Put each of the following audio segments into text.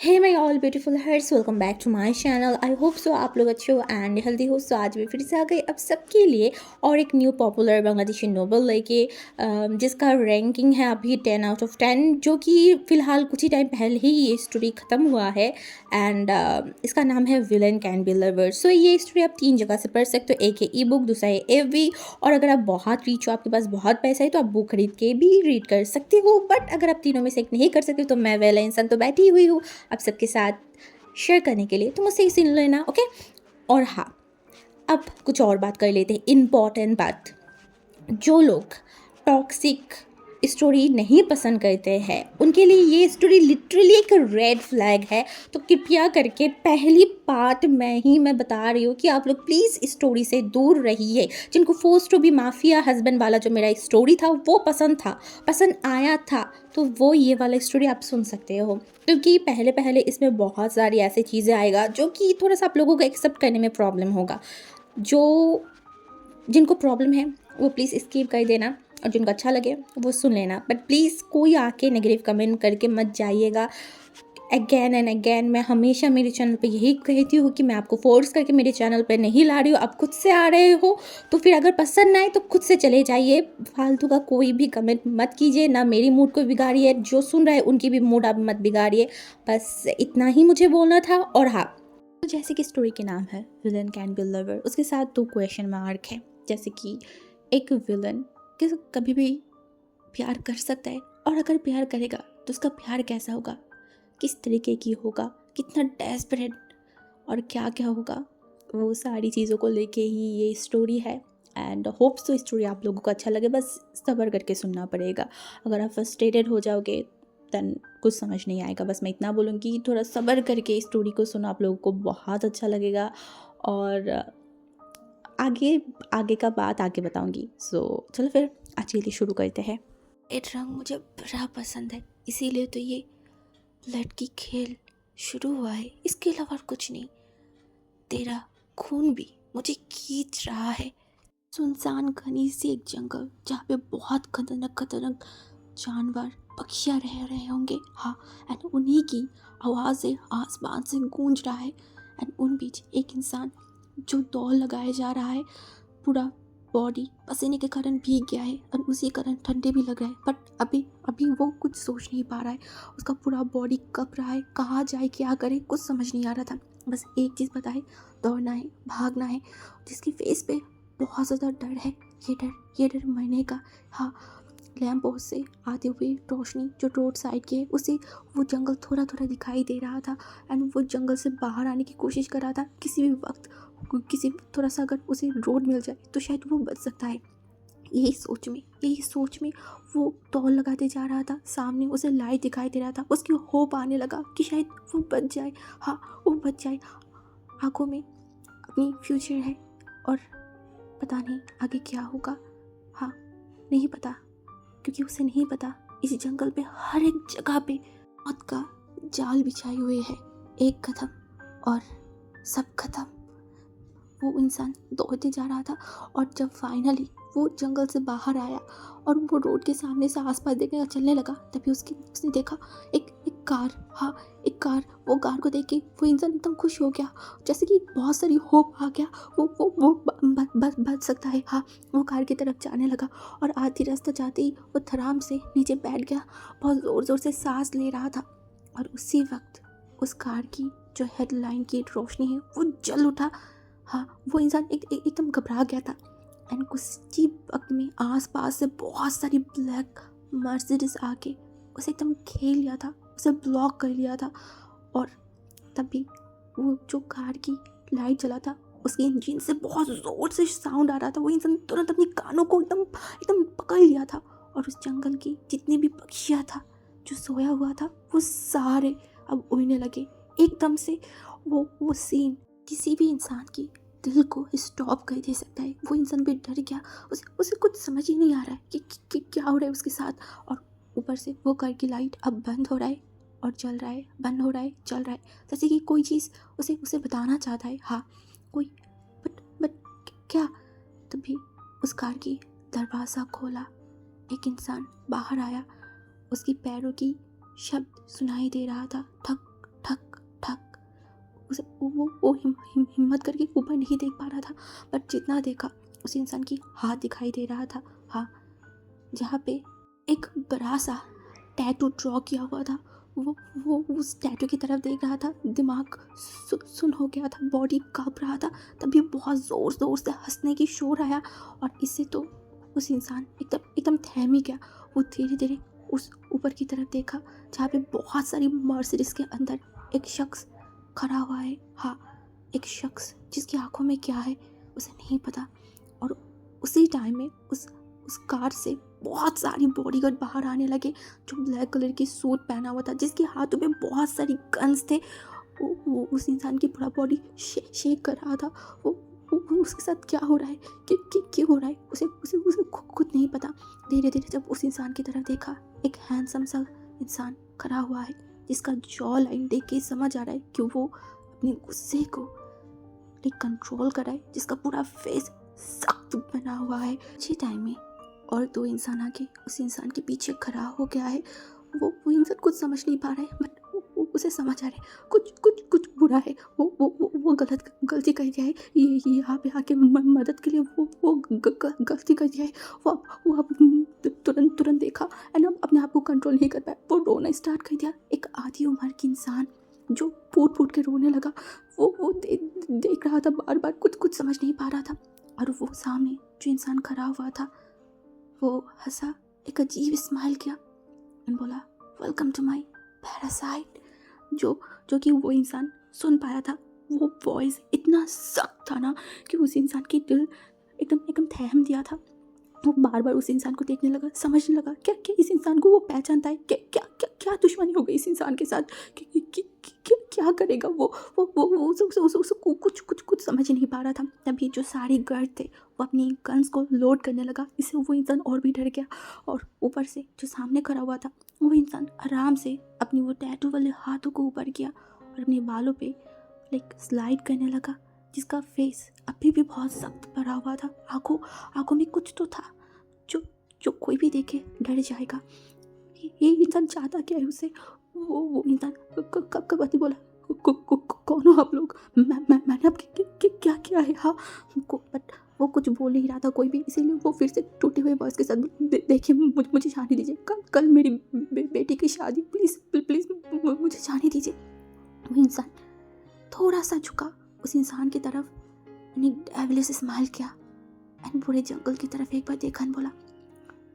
Hey my all beautiful hearts, welcome back to my channel. I hope so आप लोग अच्छे हो and healthy हो। सो आज मैं फिर से आ गई अब सबके लिए और एक न्यू पॉपुलर बांग्लादेशी नोवेल लेके, जिसका रैंकिंग है अभी 10 out of 10, जो कि फ़िलहाल कुछ ही टाइम पहले ही ये स्टोरी ख़त्म हुआ है। एंड इसका नाम है विलन कैन बी लवर। सो ये स्टोरी आप 3 जगह से पढ़ सकते हो। एक है ई बुक, दूसरा है एवी, और अगर आप बहुत रीच हो, आपके पास बहुत पैसा है, तो आप बुक खरीद के भी रीड कर सकते हो। बट अगर आप तीनों में से एक नहीं कर सकते तो मैं वाला इंसान तो बैठी हुई हूँ आप सबके साथ शेयर करने के लिए, तो मुझसे ही सुन लेना, ओके। और हाँ, अब कुछ और बात कर लेते हैं, इम्पॉर्टेंट बात। जो लोग टॉक्सिक स्टोरी नहीं पसंद करते हैं उनके लिए ये स्टोरी लिटरली एक रेड फ्लैग है। तो कृपया करके पहली बात मैं बता रही हूँ कि आप लोग प्लीज़ स्टोरी से दूर रहिए। जिनको force to be mafia husband वाला जो मेरा स्टोरी था वो पसंद आया था, तो वो ये वाला स्टोरी आप सुन सकते हो। क्योंकि पहले पहले इसमें बहुत सारी ऐसी चीज़ें आएगा जो कि थोड़ा सा आप लोगों को एक्सेप्ट करने में प्रॉब्लम होगा। जो जिनको प्रॉब्लम है वो प्लीज़ स्किप कर देना, और जिनको अच्छा लगे वो सुन लेना। बट प्लीज़ कोई आके नेगेटिव कमेंट करके मत जाइएगा। अगेन एंड अगेन मैं हमेशा मेरे चैनल पे यही कहती हूँ कि मैं आपको फोर्स करके मेरे चैनल पे नहीं ला रही हूँ, आप खुद से आ रहे हो। तो फिर अगर पसंद ना आए तो खुद से चले जाइए। फालतू का कोई भी कमेंट मत कीजिए, ना मेरी मूड को बिगाड़िए, जो सुन रहे हैं उनकी भी मूड आप मत बिगाड़िए। बस इतना ही मुझे बोलना था। और हाँ, तो जैसे कि स्टोरी के नाम है विलन कैन बी लवर, उसके साथ 2 क्वेश्चन मार्क है। जैसे कि एक विलन कभी भी प्यार कर सकता है, और अगर प्यार करेगा तो उसका प्यार कैसा होगा, किस तरीके की होगा, कितना डेस्परेट, और क्या क्या होगा, वो सारी चीज़ों को लेके ही ये स्टोरी है। एंड होप्स तो स्टोरी आप लोगों को अच्छा लगे, बस सब्र करके सुनना पड़ेगा। अगर आप फ्रस्ट्रेटेड हो जाओगे दैन कुछ समझ नहीं आएगा। बस मैं इतना बोलूँगी, थोड़ा सब्र करके स्टोरी को सुनो, आप लोगों को बहुत अच्छा लगेगा। और आगे आगे का बात आगे बताऊँगी। सो चलो फिर आज के लिए शुरू करते हैं। एक रंग मुझे बड़ा पसंद है, इसीलिए तो ये लड़की खेल शुरू हुआ है, इसके अलावा और कुछ नहीं। तेरा खून भी मुझे खींच रहा है। सुनसान घनी सी एक जंगल जहाँ पे बहुत खतरनाक खतरनाक जानवर पक्षियाँ रह रहे होंगे, हाँ। एंड उन्हीं की आवाज़ें आसमान से गूंज रहा है। एंड उन बीच एक इंसान जो दौड़ लगाया जा रहा है, पूरा बॉडी पसीने के कारण भीग गया है और उसी कारण ठंडे भी लग रहा है। बट अभी अभी वो कुछ सोच नहीं पा रहा है, उसका पूरा बॉडी कँप रहा है, कहाँ जाए क्या करे कुछ समझ नहीं आ रहा था। बस एक चीज़ पता है, दौड़ना है, भागना है। जिसकी फेस पे बहुत ज़्यादा डर है, ये डर मरने का। हाँ, लैम्प पोस्ट से आती हुई रोशनी जो रोड साइड की है, उसे वो जंगल थोड़ा थोड़ा दिखाई दे रहा था। एंड वो जंगल से बाहर आने की कोशिश कर रहा था। किसी भी वक्त किसी थोड़ा सा अगर उसे रोड मिल जाए तो शायद वो बच सकता है। यही सोच में वो दौड़ लगाते जा रहा था। सामने उसे लाइट दिखाई दे रहा था, उसकी होप आने लगा कि शायद वो बच जाए। हाँ, वो बच जाए। आंखों में अपनी फ्यूचर है, और पता नहीं आगे क्या होगा। हाँ, नहीं पता, क्योंकि उसे नहीं पता इस जंगल पे हर एक जगह पे मौत का जाल बिछाए हुए है। एक कदम और सब खत्म। वो इंसान दौड़ते जा रहा था, और जब फाइनली वो जंगल से बाहर आया और वो रोड के सामने से आसपास देखने का चलने लगा, तभी उसने देखा एक कार। हाँ, एक कार। वो कार को देख के वो इंसान एकदम खुश हो गया, जैसे कि बहुत सारी होप आ गया। वो बच सकता है। हाँ, वो कार की तरफ जाने लगा, और आधी रास्ता जाते ही वो धड़ाम से नीचे बैठ गया, बहुत ज़ोर ज़ोर से सांस ले रहा था। और उसी वक्त उस कार की जो हेडलाइन की रोशनी है वो जल उठा। हाँ, वो इंसान एकदम घबरा गया था। एंड कुछ ही वक्त में आसपास से बहुत सारी ब्लैक मर्सिडीज आके उसे एकदम घेर लिया था, उसे ब्लॉक कर लिया था। और तभी वो जो कार की लाइट जला था, उसके इंजन से बहुत ज़ोर से साउंड आ रहा था। वो इंसान तुरंत अपने कानों को एकदम एकदम पकड़ लिया था, और उस जंगल की जितनी भी पक्षियाँ था जो सोया हुआ था, वो सारे अब उड़ने लगे एकदम से। वो सीन किसी भी इंसान की दिल को स्टॉप कर दे सकता है। वो इंसान भी डर गया, उसे कुछ समझ ही नहीं आ रहा है कि क्या हो रहा है उसके साथ। और ऊपर से वो कार की लाइट अब बंद हो रहा है और चल रहा है, बंद हो रहा है, चल रहा है, जैसे कि कोई चीज़ उसे बताना चाहता है। हाँ, कोई, बट क्या। तभी उस कार की दरवाज़ा खोला, एक इंसान बाहर आया। उसकी पैरों की शब्द सुनाई दे रहा था, ठक ठक हिम्मत करके ऊपर नहीं देख पा रहा था, बट जितना देखा उस इंसान की हाथ दिखाई दे रहा था। हाँ, जहाँ पे एक बड़ा सा टैटू ड्रॉ किया हुआ था। वो उस टैटू की तरफ देख रहा था। दिमाग सुन हो गया था, बॉडी काँप रहा था। तभी बहुत ज़ोर ज़ोर से हंसने की शोर आया और इससे तो उस इंसान एकदम थम ही गया। वो धीरे धीरे उस ऊपर की तरफ देखा जहाँ पे बहुत सारी मर्सिडीज के अंदर एक शख्स खड़ा हुआ है। हाँ, एक शख्स जिसकी आंखों में क्या है उसे नहीं पता। और उसी टाइम में उस कार से बहुत सारी बॉडीगार्ड बाहर आने लगे जो ब्लैक कलर की सूट पहना हुआ था, जिसके हाथों में बहुत सारी गन्स थे। वो उस इंसान की पूरा बॉडी शेक कर रहा था। वो उसके साथ क्या हो रहा है, क्यों हो रहा है, उसे खुद नहीं पता। धीरे धीरे जब उस इंसान की तरफ देखा, एक हैंडसम सा इंसान खड़ा हुआ है जिसका जॉ लाइन देख के समझ आ रहा है कि वो अपने गुस्से को कंट्रोल कर रहा है, जिसका पूरा फेस सख्त बना हुआ है। अच्छी टाइम में और दो इंसान आके उस इंसान के पीछे खड़ा हो गया है। वो इंसान कुछ समझ नहीं पा रहा है, बट उसे समझ आ रहा है कुछ बुरा है। वो गलती कर दिया है। ये यहाँ पे आके मदद के लिए वो गलती कर दिया है। वो अब तुरंत देखा एंड अब अपने आप को कंट्रोल नहीं कर पाया। वो रोना स्टार्ट कर दिया। एक आधी उम्र की इंसान जो फूट के रोने लगा। वो देख रहा था बार बार, कुछ समझ नहीं पा रहा था। और वो सामने जो इंसान खड़ा हुआ था वो हंसा, एक अजीब स्माइल किया और बोला, वेलकम टू माई पैरासाइट। जो कि वो इंसान सुन पाया था। वो वॉइस इतना सख्त था ना कि उस इंसान की दिल एकदम थम दिया था। वो बार बार उस इंसान को देखने लगा, समझने लगा क्या इस इंसान को वो पहचानता है, क्या दुश्मनी हो गई इस इंसान के साथ, क्या करेगा वो उसको कुछ समझ ही नहीं पा रहा था। तभी जो सारे गार्ड थे वो अपनी गन्स को लोड करने लगा। इससे वो इंसान और भी डर गया। और ऊपर से जो सामने खड़ा हुआ था वो इंसान आराम से अपनी वो टैटू वाले हाथों को ऊपर किया और अपने बालों पे स्लाइड करने लगा, जिसका फेस अभी भी बहुत सख्त भरा हुआ था। आंखों में कुछ तो था जो कोई भी देखे डर जाएगा। ये इंसान चाहता क्या है उसे? वो इंसान कब बाती बोला, कौन हो आप लोग? मैंने अब क्या किया है? हाँ, बट वो कुछ बोल नहीं रहा था कोई भी, इसीलिए वो फिर से टूटे हुए वॉइस के साथ देखिए मुझे जाने दीजिए। कल मेरी बेटी की शादी, प्लीज़ मुझे जाने दीजिए। वो इंसान थोड़ा सा झुका उस इंसान की तरफ, डेविलिश स्माइल किया एंड पूरे जंगल की तरफ एक बार देखा और बोला,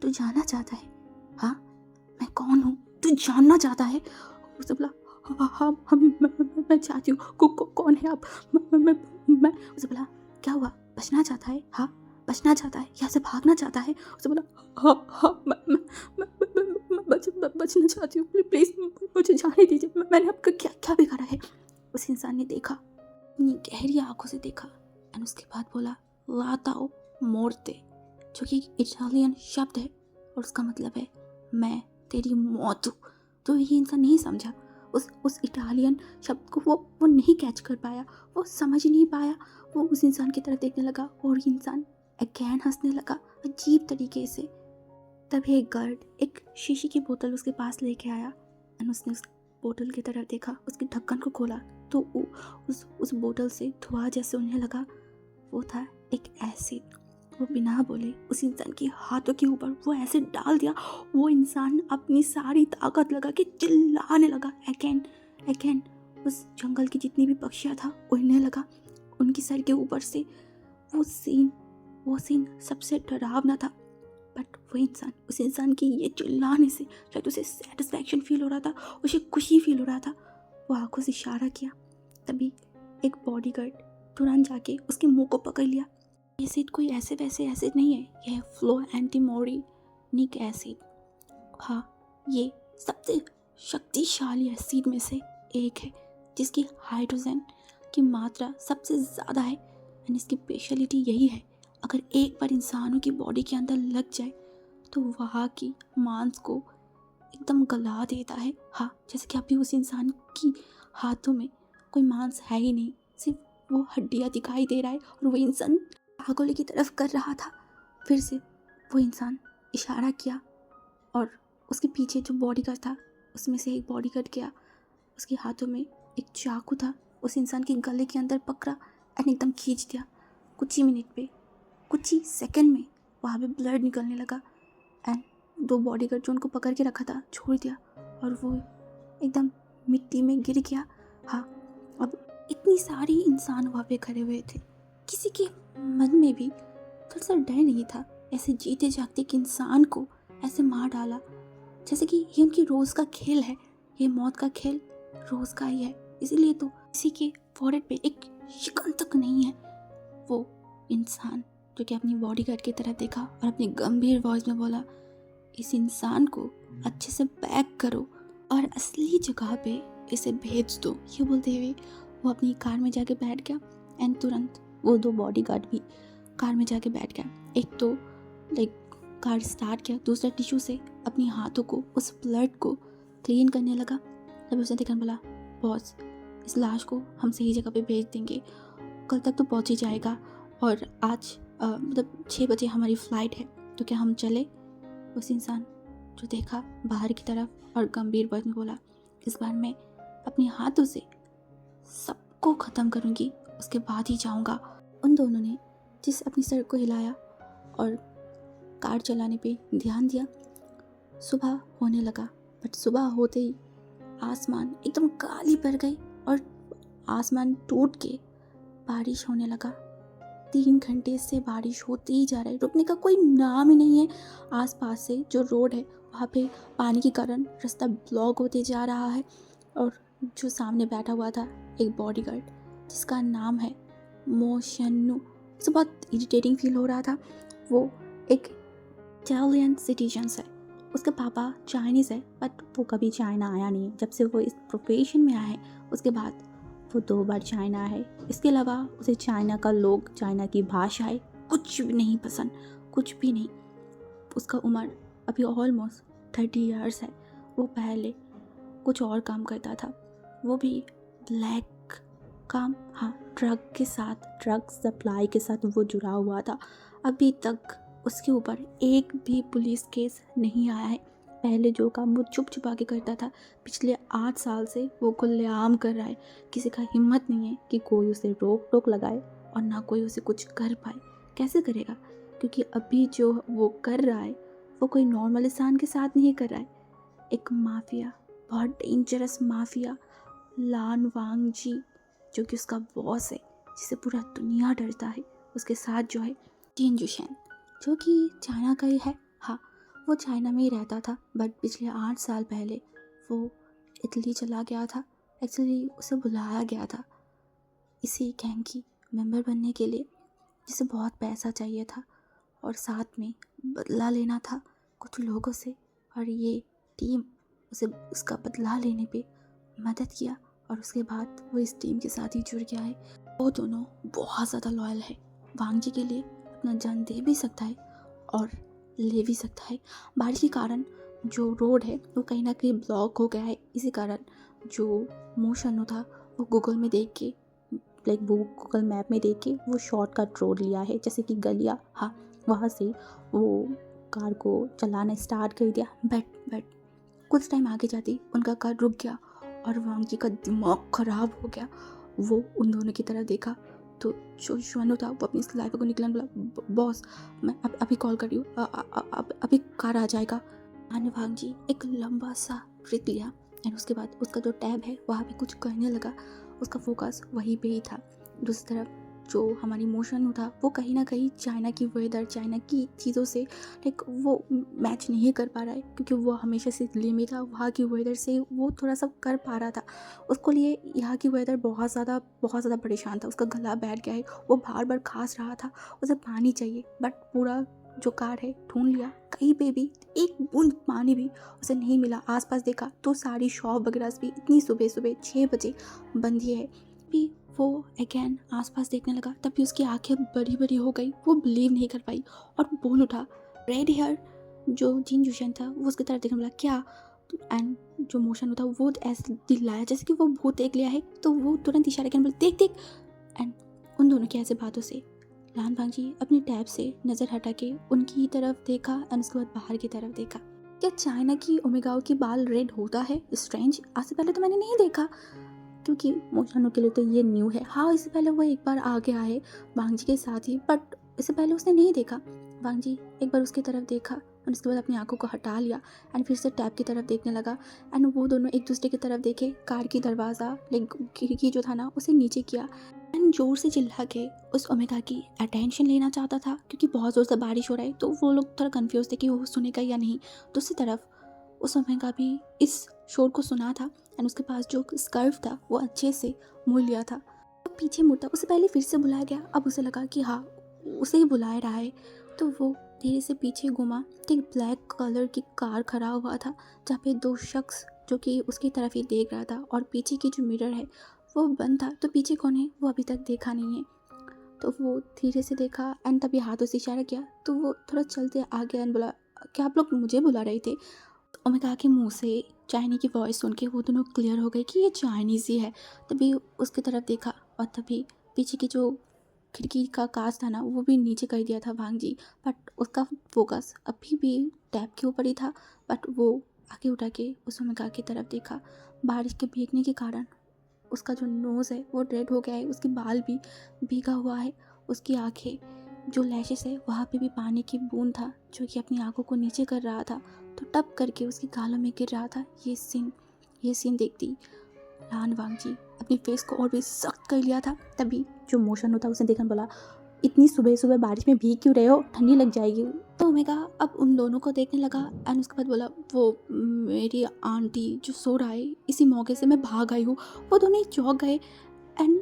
तू जानना चाहता है? हाँ, मैं कौन हूँ तू जानना चाहता है? उसने बोला, हाँ मैं चाहती हूँ। कौन है आप? मैं उसे बोला, क्या हुआ, बचना चाहता है? हाँ, बचना चाहता है, यहाँ से भागना चाहता है? उसे बोला, हाँ मैं बचना चाहती हूँ, प्लीज़ मुझे जाने दीजिए। मैंने आपका क्या बिगाड़ा है? उस इंसान ने देखा, अपनी गहरी आंखों से देखा और उसके बाद बोला, लाताओ मोर्ते, जो कि इटालियन शब्द है और उसका मतलब है मैं तेरी मौत हूँ। तो ये इंसान नहीं समझा उस इटालियन शब्द को। वो नहीं कैच कर पाया, वो समझ नहीं पाया। वो उस इंसान की तरफ देखने लगा और इंसान अगेन हंसने लगा अजीब तरीके से। तभी एक गार्ड एक शीशी की बोतल उसके पास लेके आया और उसने उस बोतल की तरफ देखा, उसके ढक्कन को खोला तो उस बोतल से धुआं जैसे उड़ने लगा। वो था एक एसिड। वो बिना बोले उस इंसान के हाथों के ऊपर वो एसिड डाल दिया। वो इंसान अपनी सारी ताकत लगा के चिल्लाने लगा अगेन। उस जंगल की जितनी भी पक्षियाँ था उड़ने लगा उनकी सर के ऊपर से। वो सीन सबसे डरावना था। बट वो इंसान, उस इंसान की ये चिल्लाने से शायद उसे सेटिस्फैक्शन फील हो रहा था, उसे खुशी फील हो रहा था। वो आंखों से इशारा किया। तभी एक बॉडीगार्ड तुरंत जाके उसके मुंह को पकड़ लिया। एसिड कोई ऐसे वैसे एसिड नहीं है, यह फ्लो एंटीमोरिनिक एसिड। हाँ, ये सबसे शक्तिशाली एसिड में से एक है जिसकी हाइड्रोजन की मात्रा सबसे ज़्यादा है। एंड इसकी स्पेशलिटी यही है, अगर एक बार इंसानों की बॉडी के अंदर लग जाए तो वहाँ की मांस को एकदम गला देता है। हाँ, जैसे कि अभी उस इंसान की हाथों में कोई मांस है ही नहीं, सिर्फ वो हड्डियाँ दिखाई दे रहा है और वो इंसान पागोली की तरफ कर रहा था। फिर से वो इंसान इशारा किया और उसके पीछे जो बॉडीगार्ड था उसमें से एक बॉडीगार्ड गया। उसके हाथों में एक चाकू था उस इंसान के गले के अंदर पकड़ा एंड एकदम खींच दिया। कुछ ही मिनट पे, कुछ ही सेकंड में वहाँ पे ब्लड निकलने लगा एंड 2 बॉडीगार्ड जो उनको पकड़ के रखा था छोड़ दिया और वो एकदम मिट्टी में गिर गया। हाँ, अब इतनी सारी इंसान वहाँ पे खड़े हुए थे, किसी के मन में भी थोड़ा सा डर नहीं था ऐसे जीते जागते एक इंसान को ऐसे मार डाला, जैसे कि ये उनकी रोज़ का खेल है। ये मौत का खेल रोज़ का ही है, इसीलिए तो किसी के फॉरहेड पे एक शिकन तक नहीं है। वो इंसान जो कि अपनी बॉडीगार्ड की तरफ देखा और अपनी गंभीर वॉइस में बोला, इस इंसान को अच्छे से पैक करो और असली जगह पे इसे भेज दो। ये बोलते हुए वो अपनी कार में जाके बैठ गया एंड तुरंत वो 2 बॉडीगार्ड भी कार में जाके बैठ गया। एक तो कार स्टार्ट किया, दूसरा टिश्यू से अपनी हाथों को उस ब्लड को क्लीन करने लगा। तब उसने देखकर बोला, बॉस इस लाश को हम सही जगह पे भेज देंगे, कल तक तो पहुंच ही जाएगा और आज मतलब 6 बजे हमारी फ़्लाइट है, तो क्या हम चले? उस इंसान जो देखा बाहर की तरफ और गंभीर वॉइस में बोला, इस बार मैं अपने हाथों से सबको ख़त्म करूँगी, उसके बाद ही जाऊँगा। उन दोनों ने जिस अपनी सर को हिलाया और कार चलाने पे ध्यान दिया, सुबह होने लगा। बट सुबह होते ही आसमान एकदम काली पड़ गई और आसमान टूट के बारिश होने लगा। 3 घंटे से बारिश होते ही जा रहा है, रुकने का कोई नाम ही नहीं है। आसपास से जो रोड है वहाँ पे पानी के कारण रास्ता ब्लॉक होते जा रहा है और जो सामने बैठा हुआ था एक बॉडीगार्ड जिसका नाम है मोशन्नू, उसे बहुत इरिटेटिंग फील हो रहा था। वो एक इटालियन सिटीजन है, उसके पापा चाइनीज़ है बट वो कभी चाइना आया नहीं। जब से वो इस प्रोफेशन में आया है उसके बाद वो 2 बार चाइना है। इसके अलावा उसे चाइना का लोग, चाइना की भाषाएं कुछ भी नहीं पसंद, कुछ भी नहीं। उसका उम्र अभी ऑलमोस्ट 30 ईयर्स है। वो पहले कुछ और काम करता था, वो भी ब्लैक काम, हाँ ड्रग के साथ, ड्रग सप्लाई के साथ वो जुड़ा हुआ था। अभी तक उसके ऊपर एक भी पुलिस केस नहीं आया है। पहले जो काम वो चुप छुपा के करता था पिछले 8 साल से वो खुलेआम कर रहा है। किसी का हिम्मत नहीं है कि कोई उसे रोक टोक लगाए और ना कोई उसे कुछ कर पाए। कैसे करेगा? क्योंकि अभी जो वो कर रहा है वो कोई नॉर्मल इंसान के साथ नहीं कर रहा है। एक माफिया, बहुत डेंजरस माफिया, लान वांग जी जो कि उसका बॉस है, जिसे पूरा दुनिया डरता है, उसके साथ जो है जिन जुशेन जो कि चाइना का ही है। हाँ, वो चाइना में ही रहता था बट पिछले 8 साल पहले वो इटली चला गया था। एक्चुअली उसे बुलाया गया था इसी गैंग की मेंबर बनने के लिए, जिसे बहुत पैसा चाहिए था और साथ में बदला लेना था कुछ लोगों से, और ये टीम उसे उसका बदला लेने पे मदद किया और उसके बाद वो इस टीम के साथ ही जुड़ गया है। वो दोनों बहुत ज़्यादा लॉयल है, वांग जी के लिए अपना जान दे भी सकता है और ले भी सकता है। बारिश के कारण जो रोड है वो कहीं ना कहीं ब्लॉक हो गया है। इसी कारण जो मोशनु था वो गूगल में देख के, वो गूगल मैप में देख के वो शॉर्टकट रोड लिया है, जैसे कि गलिया, हाँ वहाँ से वो कार को चलाना स्टार्ट कर दिया। बट कुछ टाइम आगे जाते उनका कार रुक गया और वांग जी का दिमाग ख़राब हो गया। वो उन दोनों की तरफ देखा तो जो शुअनु था वो अपनी स्लाइपर को निकला, बोला बॉस मैं अभी कॉल कर रही हूँ, अभी कार आ जाएगा। आने वांग जी एक लंबा सा ब्रेक लिया एंड उसके बाद उसका जो टैब है वहाँ पे कुछ करने लगा। उसका फोकस वहीं पे ही था। दूसरी तरफ जो हमारी मोशन था वो कहीं ना कहीं चाइना की वेदर, चाइना की चीज़ों से वो मैच नहीं कर पा रहा है, क्योंकि वो हमेशा से दिल्ली में था। वहाँ की वेदर से वो थोड़ा सा कर पा रहा था। उसको लिए यहाँ की वेदर बहुत ज़्यादा परेशान था। उसका गला बैठ गया है, वो बार बार खांस रहा था, उसे पानी चाहिए। बट पूरा जो कार है ढूंढ लिया, कहीं पे भी एक बूंद पानी भी उसे नहीं मिला। आसपास देखा तो सारी शॉप वगैरह भी इतनी सुबह 6 बजे बंद ही है। भी वो अगेन आसपास देखने लगा, तभी उसकी आंखें बड़ी बड़ी हो गई। वो बिलीव नहीं कर पाई और बोल उठा। रेड हेयर जो जिन जुशन था वो उसकी तरफ देखने लगा, क्या? एंड जो मोशन था वो ऐसे दिलाया जैसे कि वो भूत देख लिया है, तो वो तुरंत इशारे करने बोला, देख। एंड उन दोनों की ऐसे बातों से लान भांग जी अपने टैब से नज़र हटा के उनकी तरफ देखा एंड उसके बाद बाहर की तरफ देखा। क्या चाइना की ओमेगाओ की बाल रेड होता है? स्ट्रेंज, आज से पहले तो मैंने नहीं देखा। क्योंकि मोशानो के लिए तो ये न्यू है। हाँ, इससे पहले वो एक बार आगे आए वांग जी के साथ ही, बट इससे पहले उसने नहीं देखा। वांग जी एक बार उसकी तरफ देखा और उसके बाद अपनी आंखों को हटा लिया एंड फिर से टैब की तरफ देखने लगा एंड वो दोनों एक दूसरे की तरफ देखे। कार की दरवाज़ा लाइक खिड़की जो था ना उसे नीचे किया एंड जोर से चिल्ला के उस ओमेगा की अटेंशन लेना चाहता था, क्योंकि बहुत ज़ोर से बारिश हो रहा है तो वो लोग थोड़ा कंफ्यूज थे कि वो सुनेगा या नहीं। दूसरी तरफ उस ओमेगा भी इस शोर को सुना था एंड उसके पास जो स्कार्फ था वो अच्छे से मोड़ लिया था। तो पीछे मुड़ता, उससे पहले फिर से बुलाया गया। अब उसे लगा कि हाँ उसे ही बुला रहा है, तो वो धीरे से पीछे घुमा तो एक ब्लैक कलर की कार खड़ा हुआ था जहाँ पे दो शख्स जो कि उसकी तरफ ही देख रहा था और पीछे की जो मिरर है वो बंद था। तो पीछे कौन है वो अभी तक देखा नहीं है। तो वो धीरे से देखा एंड तभी हाथों से इशारा किया, तो वो थोड़ा चलते आ गया एंड बोला, क्या आप लोग मुझे बुला रहे थे? ओमेगा के मुंह से चाइनी की वॉइस सुन के वो दोनों क्लियर हो गए कि ये चाइनीज़ ही है। तभी उसकी तरफ देखा और तभी पीछे की जो खिड़की का कांच था ना वो भी नीचे कर दिया था वांग जी, बट उसका फोकस अभी भी टैब के ऊपर ही था। बट वो आगे उठा के उस ओमेगा की तरफ देखा। बारिश के भीगने के कारण उसका जो नोज़ है वो रेड हो गया है, उसके बाल भी भीगा हुआ है, उसकी आंखें जो लैशेस है वहाँ पे भी पानी की बूंद था जो कि अपनी आंखों को नीचे कर रहा था, तो टप करके उसकी गालों में गिर रहा था। ये सीन देखती लान वांग जी अपनी फेस को और भी सख्त कर लिया था। तभी जो मोशन होता उसने देखा, बोला, इतनी सुबह सुबह बारिश में भीग क्यों रहे हो, ठंडी लग जाएगी। तो ओमेगा अब उन दोनों को देखने लगा एंड उसके बाद बोला, वो मेरी आंटी जो सो रहा है, इसी मौके से मैं भाग आई हूँ। वो दोनों ही चौंक गए एंड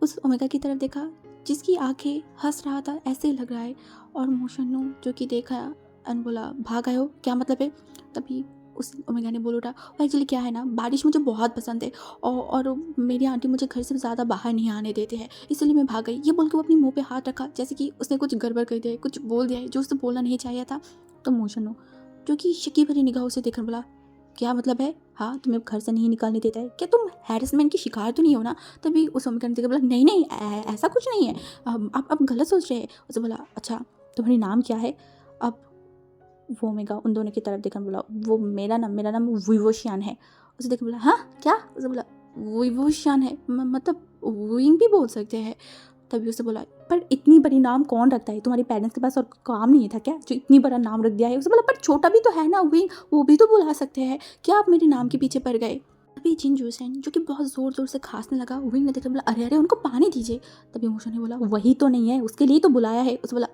उस ओमेगा की तरफ देखा जिसकी आंखें हंस रहा था ऐसे लग रहा है, और मोशनु जो कि देखा एंड बोला, भाग आए हो क्या मतलब है? तभी उस ओमेगा ने बोल उठा, एक्चुअली क्या है ना, बारिश मुझे बहुत पसंद है और मेरी आंटी मुझे घर से ज़्यादा बाहर नहीं आने देते हैं, इसलिए मैं भाग गई। ये बोल के वो अपनी मुंह पे हाथ रखा जैसे कि उसने कुछ गड़बड़ कर दिया है, कुछ बोल दिया है जो उससे बोलना नहीं चाहिए था। तो मोशनु जो कि शकी भरी निगाहों से देखकर बोला, क्या मतलब है? हाँ, तुम्हें घर से नहीं निकालने देता है क्या? तुम हैरेसमेंट की शिकार तो नहीं हो ना? तभी उस ओमेगा ने बोला, नहीं नहीं ऐसा कुछ नहीं है, आप गलत सोच रहे हैं। उसे बोला, अच्छा तुम्हारी नाम क्या है? अब वो ओमेगा उन दोनों की तरफ देखकर बोला, वो मेरा नाम विवोशियान है। उसे देख बोला, हाँ क्या? उसे बोला, विवोशियान है मतलब विंग भी बोल सकते हैं। तभी उसे बोला, पर इतनी बड़ी नाम कौन रखता है? तुम्हारे पेरेंट्स के पास और काम नहीं था क्या जो इतनी बड़ा नाम रख दिया है? उसे बोला, पर छोटा भी तो है ना विंग, वो भी तो बुला सकते हैं, क्या आप मेरे नाम के पीछे पड़ गए? तभी जिन जूसेन जो कि बहुत ज़ोर ज़ोर से खांसने लगा, विंग ने देखा, बोला, अरे अरे उनको पानी दीजिए। तभी मोशन ने बोला, वही तो नहीं है, उसके लिए तो बुलाया है। उसे बोला,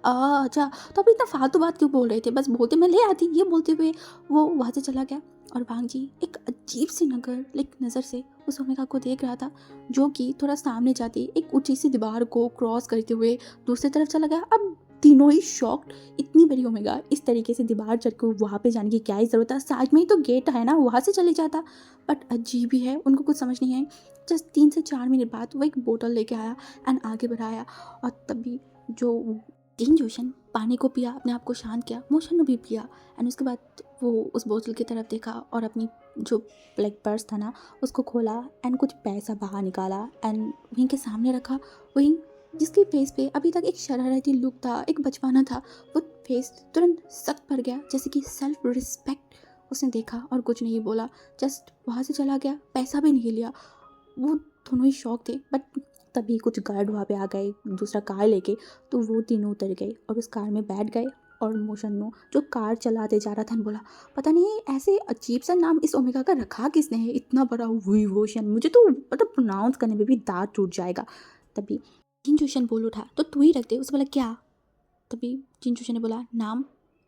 अच्छा तो अभी इतना फालतू बात क्यों बोल रहे थे, बस बोलते मैं ले आती। ये बोलते हुए वो वहाँ से चला गया और वांग जी एक अजीब सी नज़र से उस ओमेगा को देख रहा था जो कि थोड़ा सामने जाती एक ऊंची सी दीवार को क्रॉस करते हुए दूसरी तरफ चला गया। अब तीनों ही शॉक्ड, इतनी बड़ी ओमेगा इस तरीके से दीवार चढ़ के वहाँ पे जाने की क्या ही ज़रूरत है, साइड में ही तो गेट है ना, वहाँ से चले जाता। बट अजीब ही है, उनको कुछ समझ नहीं आई। जस्ट 3 से 4 मिनट बाद वो एक बोतल लेके आया एंड आगे बढ़ाया और तभी जो तीन जोशन पानी को पिया, अपने आप को शांत किया, मोशन ने भी पिया एंड उसके बाद वो उस बोतल की तरफ देखा और अपनी जो ब्लैक पर्स था ना उसको खोला एंड कुछ पैसा बाहर निकाला एंड वहीं के सामने रखा। वहीं जिसके फेस पे अभी तक एक शरारती लुक था, एक बचपना था, वो फेस तुरंत सख्त पड़ गया जैसे कि सेल्फ रिस्पेक्ट। उसने देखा और कुछ नहीं बोला, जस्ट वहाँ से चला गया, पैसा भी नहीं लिया। वो दोनों ही शौक थे। बट तभी कुछ गार्ड वहाँ पे आ गए दूसरा कार लेके, तो वो तीनों उतर गए और उस कार में बैठ गए। और मोशनु जो कार चलाते जा रहा था बोला, पता नहीं ऐसे अजीब सा नाम इस ओमेगा का रखा किसने है, इतना बड़ा विवोशन, मुझे तो मतलब प्रोनाउंस करने में भी दांत टूट जाएगा। तभी जिनजूशन बोल उठा, तो तू ही रख दे। उसे बोला, क्या? तभी जिनजूशन ने बोला, नाम।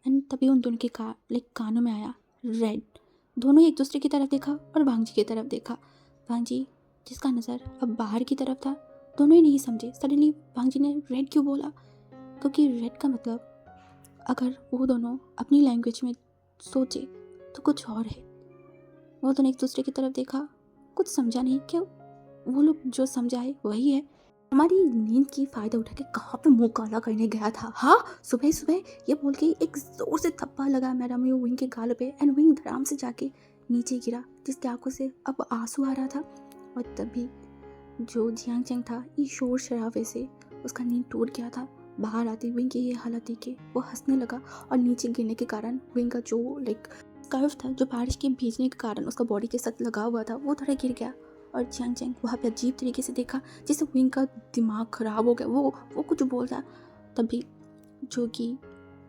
एंड तभी उन दोनों के कानों में आया रेड। दोनों एक दूसरे की तरफ देखा और वांग जी की तरफ देखा। वांग जी जिसका नज़र अब बाहर की तरफ था, दोनों ही नहीं समझे। सडनली वांग जी ने रेड क्यों बोला, क्योंकि रेड का मतलब अगर वो दोनों अपनी लैंग्वेज में सोचे तो कुछ और है। वो दोनों एक दूसरे की तरफ देखा, कुछ समझा नहीं। क्या वो लोग जो समझा है वही है? हमारी नींद की फ़ायदा उठा के कहाँ पे मुंह काला करने गया था? हाँ, सुबह सुबह ये बोल के एक ज़ोर से थप्पड़ लगा मैडम ये विंग के गालों पे एंड विंग धड़ाम से जाके नीचे गिरा जिसकी आंखों से अब आंसू आ रहा था। और तभी जो जियांग चेंग था ये शोर शराबे से उसका नींद टूट गया था। बाहर आते विंग की ये हालत देख के वो हंसने लगा और नीचे गिरने के कारण विंग का जो स्कार्फ था जो बारिश के भीजने के कारण उसका बॉडी के साथ लगा हुआ था वो थोड़ा गिर गया और जियांग चैंग वहाँ पे अजीब तरीके से देखा, जिससे विंग का दिमाग ख़राब हो गया। वो कुछ बोल रहा, तभी जो कि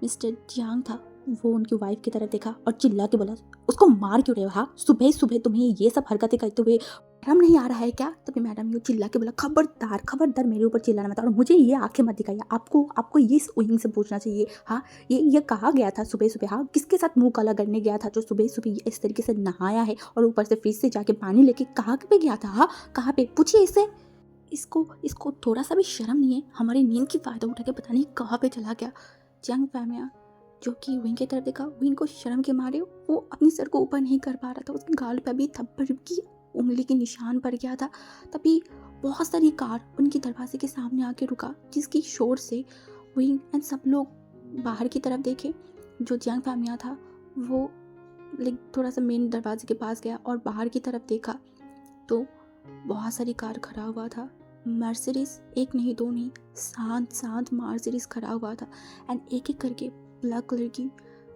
मिस्टर जियांग था वो उनकी वाइफ की तरफ देखा और चिल्ला के बोला, उसको मार क्यों रहे हो? हाँ, सुबह सुबह तुम्हें ये सब हरकतें करते हुए शर्म नहीं आ रहा है क्या? तभी मैडम यू चिल्ला के बोला, खबरदार खबरदार मेरे ऊपर चिल्लाना मत और मुझे ये आंखें मत दिखाइए। आपको ये विंग से पूछना चाहिए। हाँ, ये कहा गया था सुबह सुबह? हाँ, किसके साथ मुंह काला करने गया था जो सुबह सुबह इस तरीके से नहाया है और ऊपर से फ्रिज से जाके पानी लेके कहाँ पे गया था? हाँ, कहाँ पे? पूछिए इससे। इसको थोड़ा सा भी शर्म नहीं है? हमारी नींद की फ़ायदा उठा के पता नहीं कहाँ पे चला गया। जियांग फैमिया जो कि विंग की तरफ देखा, विंग को शर्म के मारे वो अपनी सर को ऊपर नहीं कर पा रहा था। उसके गाल पे भी थप्पड़ की उंगली के निशान पड़ गया था। तभी बहुत सारी कार उनके दरवाजे के सामने आके रुका, जिसकी शोर से विंग एंड सब लोग बाहर की तरफ देखे। जो जियांग फैमिया था वो थोड़ा सा मेन दरवाजे के पास गया और बाहर की तरफ देखा तो बहुत सारी कार खड़ा हुआ था। मर्सिडीज, एक नहीं दो नहीं, सात मर्सिडीज खड़ा हुआ था एंड एक एक करके ब्लैक कलर की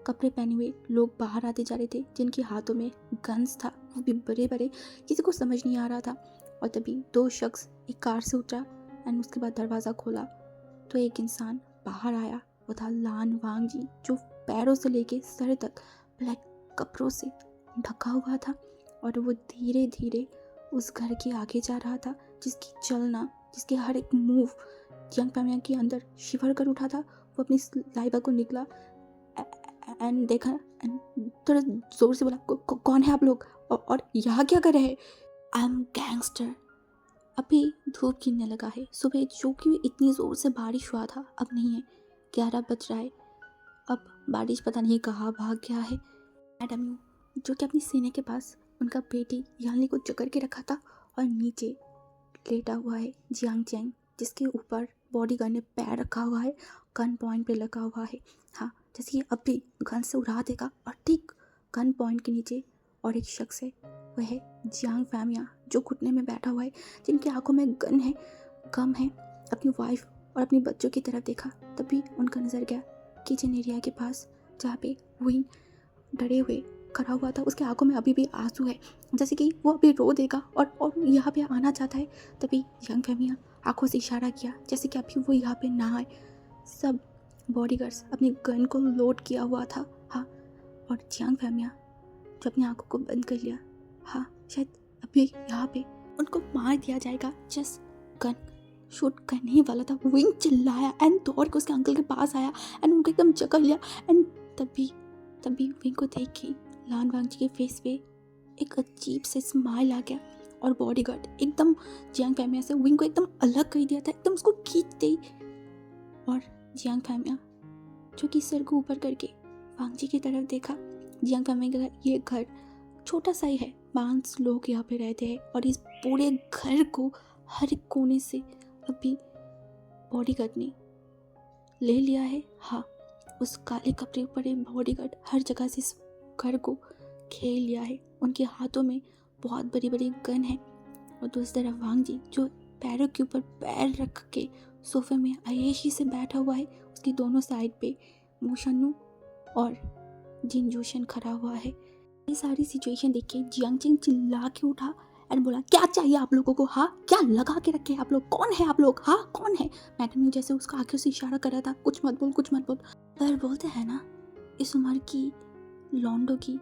कपड़े पहने हुए लोग बाहर आते जा रहे थे, जिनके हाथों में गन्स था, वो भी बड़े बड़े, किसी को समझ नहीं आ रहा था। और तभी दो शख्स एक कार से उतरा एंड उसके बाद दरवाज़ा खोला तो एक इंसान बाहर आया। वो था लान वांग जी, जो पैरों से लेके सर तक ब्लैक कपड़ों से ढका हुआ था और वो धीरे धीरे उस घर के आगे जा रहा था, जिसकी चलना, जिसके हर एक मूव जियांग फैमिया के अंदर शिवर कर उठा था। वो अपनी लाइबा को निकला एंड देखा एंड थोड़ा जोर से बोला, कौन है आप लोग और यहाँ क्या कर रहे हैं? I am gangster. अभी धूप खिलने लगा है। सुबह जो कि इतनी ज़ोर से बारिश हुआ था अब नहीं है। 11 बज रहा है। अब बारिश पता नहीं कहाँ भाग गया है। मैडम यू जो कि अपनी सीने के पास उनका बेटी यानी को जकड़ के रखा था और नीचे लेटा हुआ है जियांग चैंग, जिसके ऊपर बॉडीगार्ड ने पैर रखा हुआ है, गन पॉइंट पे लगा हुआ है। हाँ, जैसे कि अभी गन से उड़ा देगा और ठीक गन पॉइंट के नीचे और एक शख्स है, वह है जियांग फैमिया, जो घुटने में बैठा हुआ है, जिनकी आंखों में गन है, गम है। अपनी वाइफ और अपनी बच्चों की तरफ देखा, तभी उनका नज़र गया किचन एरिया के पास, जहाँ पे विंग डरे हुए खड़ा हुआ था। उसके आंखों में अभी भी आंसू है, जैसे कि वो अभी रो देगा और यहाँ पे आना चाहता है। तभी जियांग फैमिया आंखों से इशारा किया जैसे कि अभी वो यहाँ पे ना आए। सब बॉडीगार्ड्स अपनी गन को लोड किया हुआ था। हाँ, और जियांग फैमिया जो अपनी आंखों को बंद कर लिया। हाँ, शायद अभी यहाँ पे उनको मार दिया जाएगा। जस्ट गन शूट करने ही वाला था, विंग चिल्लाया एंड दौड़ के उसके अंकल के पास आया एंड उनको एकदम जकड़ लिया एंड तभी विंग को देख के लान वांग जी के फेस पे एक अजीब से स्माइल आ गया और बॉडीगार्ड एकदम जियांग फैमिया से विंग को एकदम अलग कर दिया था, एकदम उसको खींचते ही। और जियांग फैमिया जो कि सर को ऊपर करके वांग जी की तरफ देखा। जियांग फैमिया का ये घर छोटा सा ही है, 5 लोग यहाँ पे रहते हैं और इस पूरे घर को हर एक कोने से अभी बॉडीगार्ड ने ले लिया है। हाँ, उस काले कपड़े पड़े बॉडीगार्ड हर जगह से इस घर को खेल लिया है। उनके हाथों में बहुत बड़ी बड़ी गन है और दूसरी तरफ वांग जी जो पैरों के ऊपर पैर रख के सोफे में आयेशी से बैठा हुआ है, उसकी दोनों साइड पे मूशनु और जिन जोशन खड़ा हुआ है। ये सारी सिचुएशन देख के जियांग चैंग चिल्ला के उठा एंड बोला, क्या चाहिए आप लोगों को? हाँ, क्या लगा के रखे आप लोग? कौन है आप लोग? हाँ, कौन है? मैडम जैसे उसका आंखों से इशारा कर रहा था, कुछ मत बोल कुछ मत बोल। पर बोलते हैं ना, इस उम्र की लॉन्डो की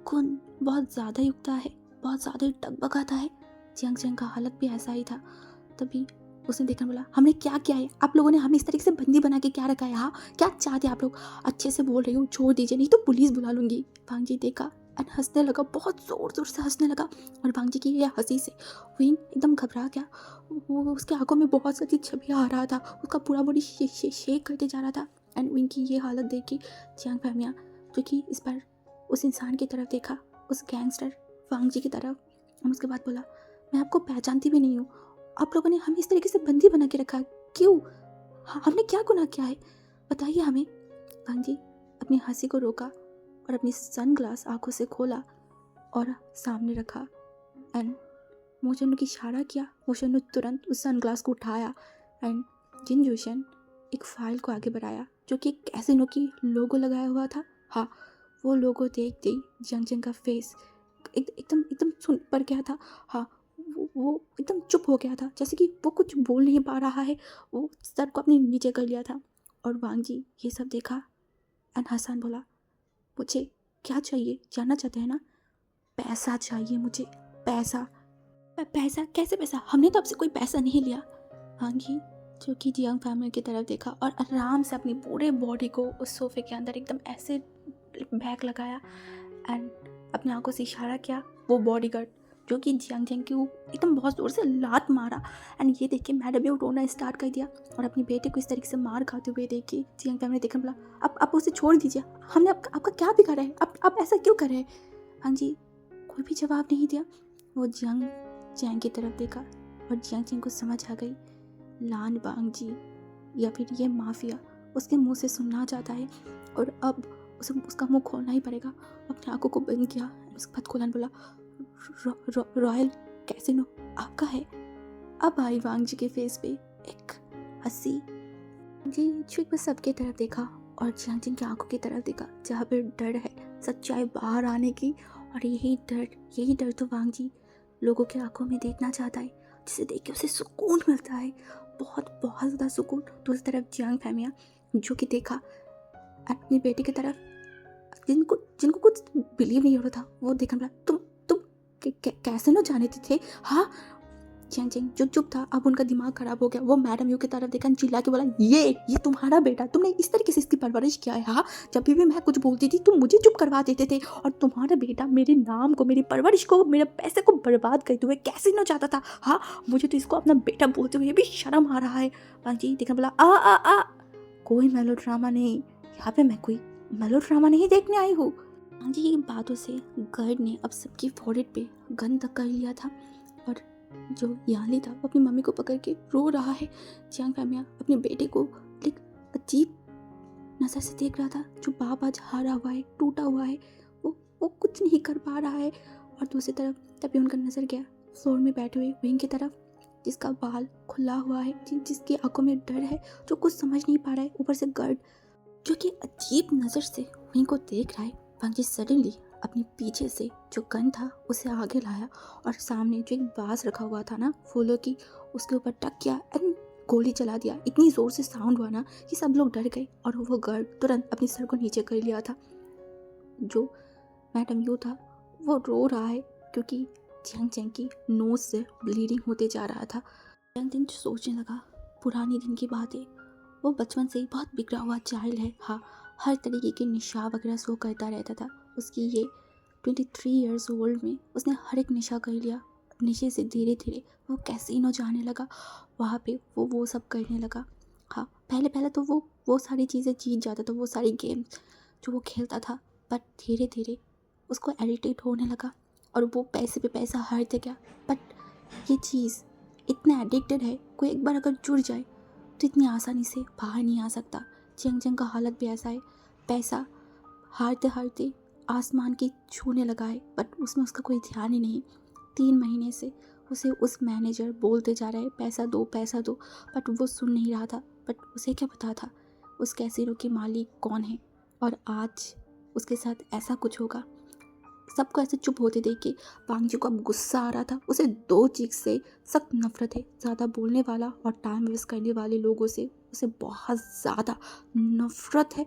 खून बहुत ज़्यादा ही उगता है, बहुत ज़्यादा ही टकबकाता है। जियांग चैंग का हालत भी ऐसा ही था। तभी उसने देखकर बोला, हमने क्या किया है? आप लोगों ने हमें इस तरीके से बंदी बना के क्या रखा है? हाँ, क्या चाहते आप लोग? अच्छे से बोल रही हूँ, छोड़ दीजिए नहीं तो पुलिस बुला लूँगी। वांग जी देखा एंड हंसने लगा, बहुत ज़ोर ज़ोर से हंसने लगा और वांग जी की ये हंसी से विंग एकदम घबरा गया। वो उसके आंखों में बहुत सारी छवि आ रहा था, उसका पूरा बॉडी शेक करते जा रहा था एंड विंग की ये हालत देख के जियांग फैमिया जो कि इस बार उस इंसान की तरफ देखा, उस गैंगस्टर वांग जी की तरफ, और उसके बाद बोला, मैं आपको पहचानती भी नहीं हूँ। आप लोगों ने हमें इस तरीके से बंदी बना के रखा, क्यों? हमने क्या गुनाह किया है? बताइए हमें। वांग जी अपनी हंसी को रोका और अपनी सनग्लास आंखों से खोला और सामने रखा एंड मोशनु की इशारा किया। मोशनु तुरंत उस सनग्लास को उठाया एंड जिन जोशन एक फाइल को आगे बढ़ाया जो कि एक कैसीनो की लोगो लगाया हुआ था। हाँ, वो लोगो देखते ही जियांग चैंग का फेस एकदम सुन पड़ गया था। हाँ, वो एकदम चुप हो गया था, जैसे कि वो कुछ बोल नहीं पा रहा है। वो सर को अपने नीचे कर लिया था। और वांग जी ये सब देखा एंड हसन बोला, मुझे क्या चाहिए जानना चाहते हैं ना? पैसा चाहिए मुझे, पैसा। पैसा? कैसे पैसा? हमने तो आपसे कोई पैसा नहीं लिया। वांग जी जो कि जियांग फैमिली की तरफ देखा और आराम से अपनी पूरे बॉडी को उस सोफे के अंदर एकदम ऐसे बैग लगाया एंड अपनी आंखों से इशारा किया। वो बॉडीगार्ड जो कि जियांग जेंग की एकदम बहुत जोर से लात मारा एंड ये देख के मैडम ने रोना स्टार्ट कर दिया। और अपने बेटे को इस तरीके से मार खाते हुए देख के जियांग फैमिली ने देखकर बोला, अब आप उसे छोड़ दीजिए, हमने आपका क्या बिगाड़ा है, आप ऐसा क्यों कर रहे हैं? हाँ जी कोई भी जवाब नहीं दिया। वो जियांग जेंग की तरफ देखा और जियांग जेंग को समझ आ गई, लान बांग जी या फिर ये माफिया उसके मुंह से सुनना चाहता है और अब उसे उसका मुंह खोलना ही पड़ेगा। अपनी आंखों को बंद किया, उसके बाद खोलन बोला, रॉयल कैसीनो आपका है? अब आई वांग जी के फेस पे एक हंसी। जी जो बस सबके तरफ देखा और जियांग जिन की आंखों की तरफ देखा जहाँ पर डर है सच्चाई बाहर आने की। और यही डर तो वांग जी लोगों की आंखों में देखना चाहता है, जिसे देख के उसे सुकून मिलता है, बहुत बहुत ज़्यादा सुकून। दूसरी तरफ जियांग फैमिया जो कि देखा अपनी बेटी की तरफ, जिनको जिनको कुछ बिलीव नहीं हो रहा था, वो देखा बोला, तुम कैसे न जाने थे? हाँ चेंग चेंग जो चुप था अब उनका दिमाग खराब हो गया। वो मैडम यू की तरफ देखा, चिल्ला के बोला, ये तुम्हारा बेटा, तुमने इस तरीके से इसकी परवरिश किया है? हाँ जब भी मैं कुछ बोलती थी तुम मुझे चुप करवा देते थे, और तुम्हारा बेटा मेरे नाम को, मेरी परवरिश को, मेरे पैसे को बर्बाद करते हुए कैसे न चाहता था? हाँ मुझे तो इसको अपना बेटा बोलते हुए भी शर्म आ रहा है। वांग जी देखा बोला, आ कोई मेलो ड्रामा नहीं, यहाँ पे मैं कोई मेलो ड्रामा नहीं देखने आई हूँ। वांग जी की बातों से गर्ड ने अब सबकी फोrehead पे गन तक कर लिया था और जो याली था वो अपनी मम्मी को पकड़ के रो रहा है। जियांग फैमिया अपने बेटे को एक अजीब नज़र से देख रहा था। जो बाप आज हारा हुआ है, टूटा हुआ है, वो कुछ नहीं कर पा रहा है। और दूसरी तरफ तभी उनका नज़र गया फ्लोर में बैठे हुए विंग की तरफ, जिसका बाल खुला हुआ है, जिसकी आंखों में डर है, जो कुछ समझ नहीं पा रहा है। ऊपर से गर्ड जो कि अजीब नज़र से विंग को देख रहा है। वांग जी सडनली अपने पीछे से जो गन था उसे आगे लाया और सामने जो एक बास रखा हुआ था ना फूलों की, उसके ऊपर टक किया एंड गोली चला दिया। इतनी ज़ोर से साउंड हुआ ना कि सब लोग डर गए और वो गर्ड तुरंत अपने सर को नीचे कर लिया था। जो मैडम यू था वो रो रहा है क्योंकि जियांग जेंग की नोज से ब्लीडिंग होते जा रहा था। जियांग जेंग सोचने लगा, पुरानी दिन की बात है, वो बचपन से ही बहुत बिगड़ा हुआ चाइल्ड है। हाँ हर तरीके के नशा वगैरह सो करता रहता था। उसकी ये 23 ईयर्स ओल्ड में उसने हर एक नशा कर लिया। नशे से धीरे धीरे वो कैसीनो जाने लगा, वहाँ पे वो सब करने लगा। हाँ पहले तो वो सारी चीज़ें जीत जाता था, वो सारी गेम जो वो खेलता था, बट धीरे धीरे उसको एडिक्टेड होने लगा और वो पैसे पे पैसा हारते गया। बट ये चीज़ इतना एडिक्टेड है, कोई एक बार अगर जुड़ जाए तो इतनी आसानी से बाहर नहीं आ सकता। जियांग जेंग का हालत भी ऐसा है, पैसा हारते हारते आसमान की छूने लगा है, बट उसमें उसका कोई ध्यान ही नहीं। 3 महीने से उसे उस मैनेजर बोलते जा रहा है पैसा दो, बट वो सुन नहीं रहा था। बट उसे क्या पता था उस कैसीनो के मालिक कौन है, और आज उसके साथ ऐसा कुछ होगा। सबको ऐसे चुप होते देख के वांग जी को अब गुस्सा आ रहा था। उसे 2 चीज़ से सख्त नफरत है, ज़्यादा बोलने वाला और टाइम वेस्ट करने वाले लोगों से उसे बहुत ज़्यादा नफरत है।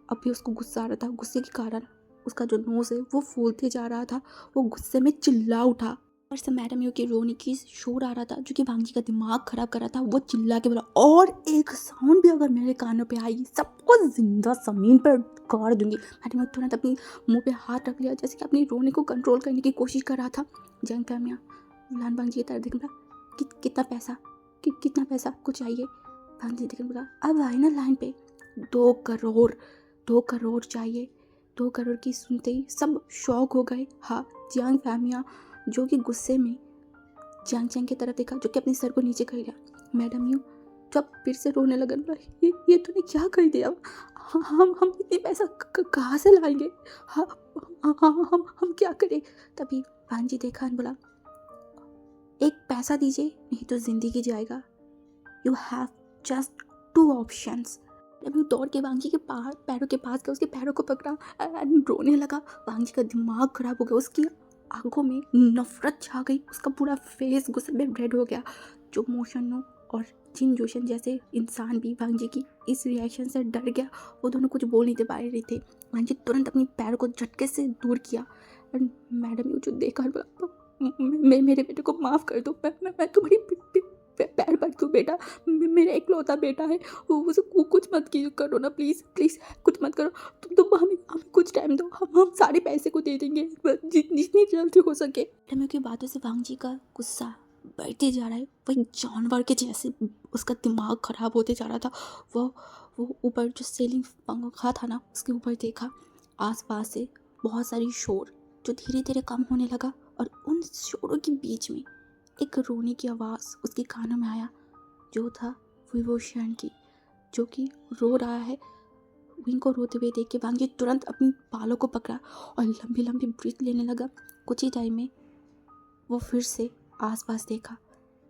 अभी उसको गुस्सा आ रहा था, गुस्से के कारण उसका जो नोज़ है वो फूलते जा रहा था। वो गुस्से में चिल्ला उठा और सब मैडम यू की रोने की शोर आ रहा था जो कि वांग जी का दिमाग खराब कर रहा था। वो चिल्ला के बोला, और एक साउंड भी अगर मेरे कानों पे आई सबको जिंदा ज़मीन पर गाड़ दूंगी। मैडम यू तुरंत अपनी मुंह पे हाथ रख लिया, जैसे कि अपनी रोने को कंट्रोल करने की कोशिश कर रहा था। जियांग फैमिया लान वांग जी की तरफ देखा, कितना पैसा कितना पैसा कुछ चाहिए? वांग जी देखने बोला, अब आए ना लाइन पे 2 करोड़ चाहिए। 2 करोड़ की सुनते ही सब शॉक हो गए। हाँ जियांग फैमिया जो कि गुस्से में जियांग जेंग की तरफ देखा जो कि अपने सर को नीचे कर लिया। मैडम यू जब फिर से रोने लगा, ये तूने क्या कर दिया? हम इतने पैसा कहाँ से लाएंगे? हाँ हम क्या करें? तभी वांग जी देखा और बोला, एक पैसा दीजिए नहीं तो जिंदगी जाएगा। You have just 2 options. जब वो दौड़ के वांग जी के पैरों के पास गया, उसके पैरों को पकड़ा एंड रोने लगा। वांग जी का दिमाग खराब हो गया, उसकी आंखों में नफरत छा गई, उसका पूरा फेस गुस्से में रेड हो गया। जो मोशनो और जिन जोशन जैसे इंसान भी वांगजी की इस रिएक्शन से डर गया, वो दोनों कुछ बोल नहीं पा रहे थे। वांगजी तुरंत अपनी पैर को झटके से दूर किया। एंड मैडम यू जो देखा और बोला, मेरे बेटे को माफ़ कर दो, मैं तुम्हारी पैर पड़ती हूँ बेटा, मेरा इकलौता बेटा है, उसे कुछ मत करो ना, प्लीज़ प्लीज़ कुछ मत करो, तुम हमें कुछ टाइम दो, हम सारे पैसे को दे देंगे जितनी जल्दी हो सके। मैडम की बातों से वांगजी का गुस्सा बढ़ते जा रहा है। वही जानवर के जैसे उसका दिमाग ख़राब होते जा रहा था। वो ऊपर जो सीलिंग पंखा था ना, उसके ऊपर देखा आसपास से बहुत सारी शोर जो धीरे धीरे कम होने लगा, और उन शोरों के बीच में एक रोने की आवाज़ उसके कानों में आया, जो था विभूषण की, जो कि रो रहा है। विंग को रोते हुए देख के वांगजी तुरंत अपनी बालों को पकड़ा और लंबी लंबी ब्रीथ लेने लगा। कुछ ही टाइम में वो फिर से आसपास देखा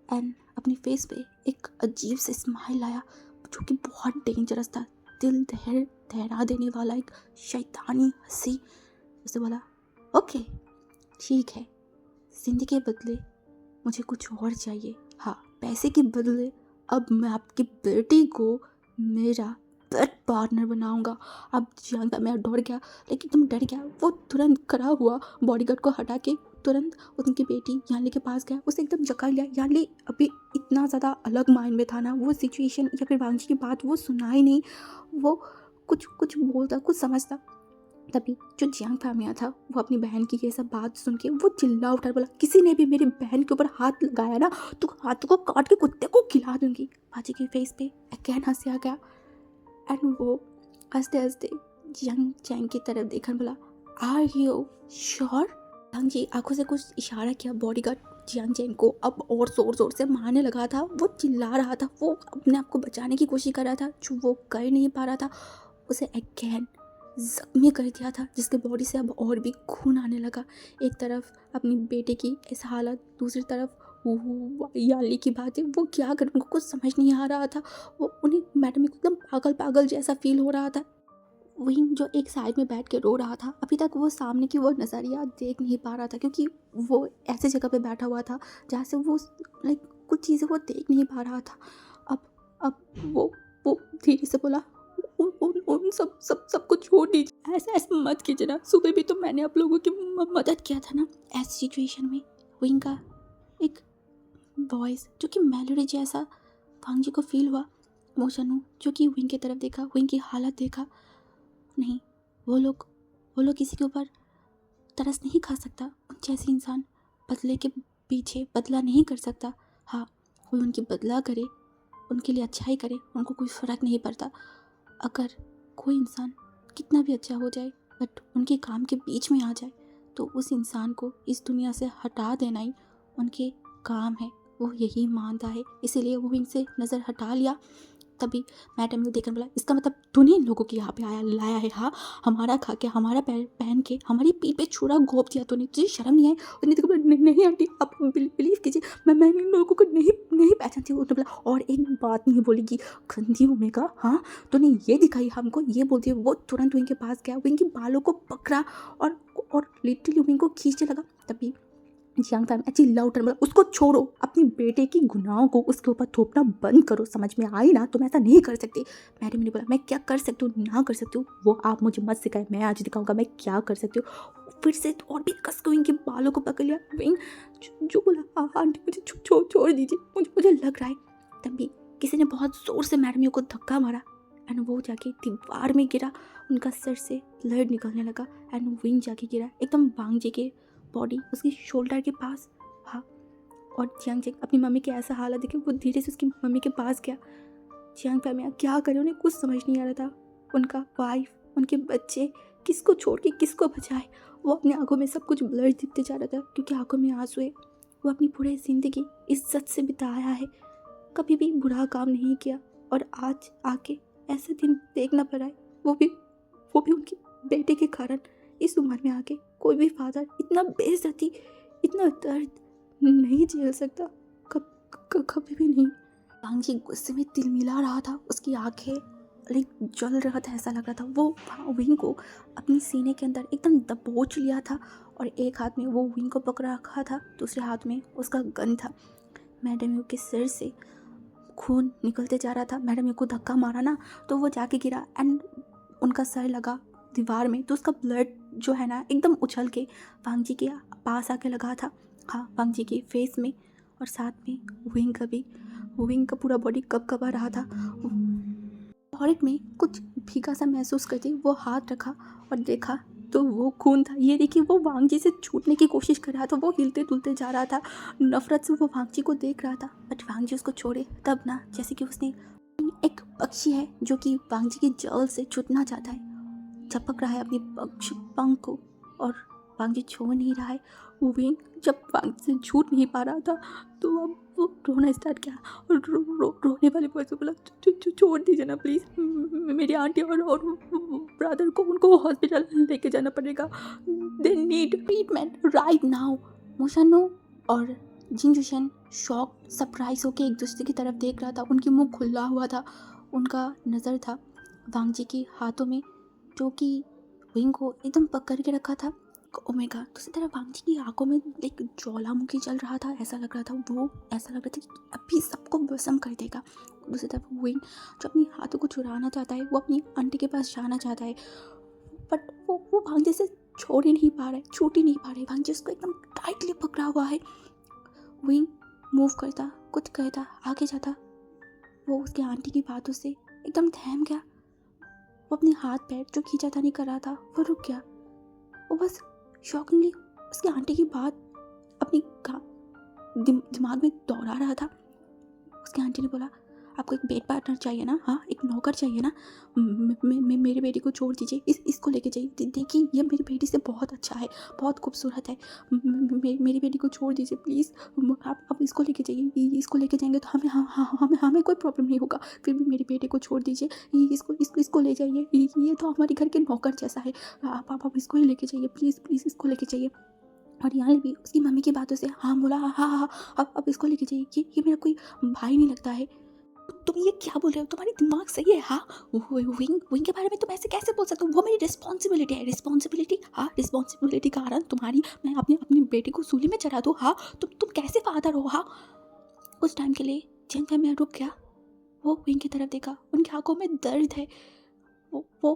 एंड अपनी फेस पे एक अजीब से स्माइल आया, जो कि बहुत डेंजरस था। दिल दहरा देने वाला एक शैतानी हंसी। उसे बोला, ओके ठीक है, जिंदगी के बदले मुझे कुछ और चाहिए। हाँ, पैसे के बदले अब मैं आपकी बेटी को मेरा बेड पार्टनर बनाऊंगा। अब जियांग मैं डर गया, लेकिन तुम डर गया। वो तुरंत खड़ा हुआ, बॉडीगार्ड को हटा के तुरंत उनकी बेटी यानली के पास गया, उसे एकदम जकड़ लिया। यानली अभी इतना ज़्यादा अलग माइंड में था ना, वो सिचुएशन या फिर वांगजी की बात वो सुना ही नहीं। वो कुछ बोलता, कुछ समझता। तभी जो जियांग फामिया था, वो अपनी बहन की ये सब बात सुन के वो चिल्ला उठा, बोला, किसी ने भी मेरी बहन के ऊपर हाथ लगाया ना, तो हाथों को काट के कुत्ते को खिला दूंगी। बाजी की फेस पे अगेन हंसी आ गया एंड वो हंसते हंसते जियांग चैंग की तरफ देखकर बोला, आर यू श्योर? जियांग जी आंखों से कुछ इशारा किया। बॉडीगार्ड जियांग चैंग को अब और जोर से मारने लगा था। वो चिल्ला रहा था, वो अपने आप को बचाने की कोशिश कर रहा था, जो वो कर नहीं पा रहा था। उसे अगेन जख्मी कर दिया था, जिसके बॉडी से अब और भी खून आने लगा। एक तरफ अपनी बेटे की ऐसा हालत, दूसरी तरफ याली की बातें। वो क्या कर, उनको कुछ समझ नहीं आ रहा था। वो उन्हें मैडम को एकदम पागल जैसा फील हो रहा था। वहीं जो एक साइड में बैठ के रो रहा था, अभी तक वो सामने की वो नज़रिया देख नहीं पा रहा था, क्योंकि वो ऐसी जगह पे बैठा हुआ था जहाँ से वो लाइक कुछ चीज़ें वो देख नहीं पा रहा था। अब वो धीरे से बोला, उन सब कुछ छोड़ दीजिए, ऐसा मत कीजिए ना। सुबह भी तो मैंने आप लोगों की मदद किया था ना। ऐसी सिचुएशन में विंग का एक वॉइस, जो कि मेलोडी जैसा वांगजी को फील हुआ। मोशनु जो कि विंग की तरफ देखा, विंग की हालत देखा। नहीं, वो लोग किसी के ऊपर तरस नहीं खा सकता। उन जैसे इंसान बदले के पीछे बदला नहीं कर सकता। हाँ, कोई उनकी बदला करे, उनके लिए अच्छाई करे, उनको कोई फ़र्क नहीं पड़ता। अगर कोई इंसान कितना भी अच्छा हो जाए, बट उनके काम के बीच में आ जाए, तो उस इंसान को इस दुनिया से हटा देना ही उनके काम है। वो यही मानता है, इसीलिए वो इनसे नज़र हटा लिया। तभी मैडम ने देखकर बोला, इसका मतलब तूने इन लोगों के यहाँ पे लाया है? हाँ, हमारा खा के, हमारा पहन के, हमारी पीठ पे छुरा घोंप दिया तूने, तुझे शर्म नहीं आई? उन्हें देखो, नहीं आंटी, आप बिलीव कीजिए, मैं इन लोगों को नहीं पहचानती हूँ। बोला, और एक बात नहीं बोलेगी, गंदी ओमेगा। हाँ, तूने ये दिखाई हमको, ये बोलती है। वो तुरंत विंग के पास गया, विंग के बालों को पकड़ा और लिटरली विंग को खींचने लगा। तभी जियांग फैमिली चिल्ला उठा, बोला, उसको छोड़ो, अपनी बेटे की गुनाहों को उसके ऊपर थोपना बंद करो। समझ में आई ना? तुम ऐसा नहीं कर सकती। मैडम ने बोला, मैं क्या कर सकती हूँ, ना कर सकती हूँ, वो आप मुझे मत सिखाए, मैं आज दिखाऊंगा मैं क्या कर सकती हूँ। फिर से और भी कस को विंग के बालों को पकड़ लिया। विंग जो बोला, आंटी मुझे छोड़ दीजिए, मुझे लग रहा है। तभी किसी ने बहुत ज़ोर से मैडम को धक्का मारा एंड वो जाके दीवार में गिरा। उनका सर से ब्लड निकलने लगा एंड विंग जाके गिरा एकदम वांगजी के बॉडी उसकी शोल्डर के पास। हाँ, और जियांग चैंग अपनी मम्मी की ऐसा हालत देखे वो धीरे से उसकी मम्मी के पास गया। जियांग फैमिया क्या करे, उन्हें कुछ समझ नहीं आ रहा था। उनका वाइफ, उनके बच्चे, किसको छोड़ के किसको बचाए। वो अपनी आंखों में सब कुछ ब्लर दिखते जा रहा था, क्योंकि आंखों में आंसू है। वो अपनी पूरी ज़िंदगी इज्जत से बिताया है, कभी भी बुरा काम नहीं किया, और आज आके ऐसे दिन देखना पड़ा है, वो भी उनके बेटे के कारण। इस उम्र में आके कोई भी फादर इतना बेइज्जती, इतना दर्द नहीं झेल सकता, कभी भी नहीं। वांगजी गुस्से में तिलमिला रहा था, उसकी आंखें लाइक जल रहा था, ऐसा लग रहा था। वो विंग को अपनी सीने के अंदर एकदम दबोच लिया था और एक हाथ में वो विंग को पकड़ा रखा था, दूसरे हाथ में उसका गन था। मैडम यू के सिर से खून निकलते जा रहा था। मैडम यू को धक्का मारा ना तो वो जाके गिरा एंड उनका सर लगा दीवार में, तो उसका ब्लड जो है ना एकदम उछल के वांग जी के पास आके लगा था। हाँ, वांग जी के फेस में, और साथ में विंग का भी। विंग का पूरा बॉडी कँपा रहा था। टॉयलेट में कुछ भीगा सा महसूस करते वो हाथ रखा और देखा तो वो खून था। ये देखिए, वो वांग जी से छूटने की कोशिश कर रहा था, वो हिलते डुलते जा रहा था। नफरत से वो वांग जी को देख रहा था, बट वांग जी उसको छोड़े तब ना, जैसे कि उसने एक पक्षी है जो कि वांग जी की जाल से छूटना चाहता है, झपक रहा है अपनी पंख को, और वांग जी छोड़ नहीं रहा है। विंग जब वांग जी से छूट नहीं पा रहा था तो अब वो रोना स्टार्ट किया और रोने वाले वॉइस में बोला, छोड़ दीजिए ना प्लीज़, मेरी आंटी और ब्रदर को उनको हॉस्पिटल लेके जाना पड़ेगा, they need treatment right now. मोशानो और जिंजुशन शॉक सरप्राइज होके एक दूसरे की तरफ देख रहा था। उनकी मुंह खुला हुआ था, उनका नज़र था वांग जी के हाथों में जो कि विंग को एकदम पकड़ के रखा था। ओमेगा दूसरी तरफ वांग जी की आंखों में एक ज्वालामुखी चल रहा था, ऐसा लग रहा था, वो ऐसा लग रहा था कि अभी सबको भस्म कर देगा। दूसरी तरफ विंग जो अपनी हाथों को छुड़ाना चाहता है, वो अपनी आंटी के पास जाना चाहता है, बट वो वांग जी से छोड़ ही नहीं पा रहा है, छूट ही नहीं पा रहा है। वांग जी उसको एकदम टाइटली पकड़ा हुआ है। विंग मूव करता, कुछ कहता, आगे जाता, वो उसकी आंटी की बातों से एकदम थम गया। वो अपने हाथ पैर जो खींचातानी कर रहा था वो रुक गया। वो बस शॉकिंगली उसकी आंटी की बात अपनी दिमाग में दोहरा रहा था। उसकी आंटी ने बोला, आपको एक बेड पार्टनर चाहिए ना, हाँ एक नौकर चाहिए ना, मेरी बेटी को छोड़ दीजिए, इसको लेके जाइए, देखिए ये मेरी बेटी से बहुत अच्छा है, बहुत खूबसूरत है, मेरी बेटी को छोड़ दीजिए प्लीज़, आप इसको लेके जाइए, इसको लेके जाएंगे तो हमें कोई प्रॉब्लम नहीं होगा, फिर भी मेरी बेटी को छोड़ दीजिए, इसको ले जाइए, ये तो हमारे घर के नौकर जैसा है, आप इसको ही लेके जाइए, प्लीज़ इसको लेके जाइए। और यहाँ भी उसकी मम्मी की बातों से हाँ बोला, हाँ हाँ हाँ, अब इसको लेके जाइए, ये मेरा कोई भाई नहीं लगता है। तुम ये क्या बोल रहे हो, तुम्हारी दिमाग सही है? हाँ, विंग के बारे में तुम ऐसे कैसे बोल सकते हो? वो मेरी रिस्पॉन्सिबिलिटी है। रिस्पॉन्सिबिलिटी? हाँ, रिस्पॉन्सिबिलिटी के कारण तुम्हारी मैं अपनी बेटी को सूली में चढ़ा दूँ? हाँ, तुम कैसे फादर हो? हाँ। कुछ टाइम के लिए जिंग फैमिली रुक गया। वो विंग की तरफ देखा, उनकी आंखों में दर्द है। वो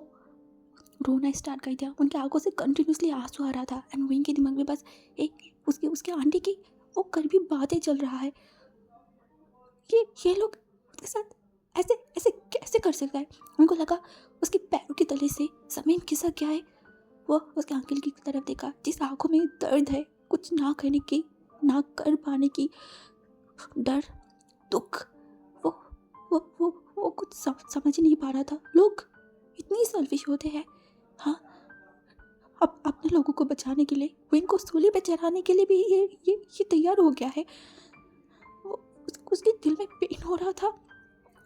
रोना स्टार्ट कर दिया, उनकी आंखों से कंटिन्यूसली आंसू आ रहा था एंड विंग के दिमाग में बस एक उसके आंटी की वो करीबी बातें चल रहा है। ये लोग उसके साथ ऐसे ऐसे कैसे कर सकता है? उनको लगा उसके पैरों के तले से ज़मीन खिसक गया है। वो उसके अंकल की तरफ देखा, जिस आंखों में दर्द है, कुछ ना करने की, ना कर पाने की डर, दुख। वो वो कुछ समझ ही नहीं पा रहा था। लोग इतनी सेल्फिश होते हैं। हाँ, अब अपने लोगों को बचाने के लिए, विंग को सूली पे चढ़ाने के लिए भी ये तैयार हो गया है। वो उसके दिल में पेन हो रहा था।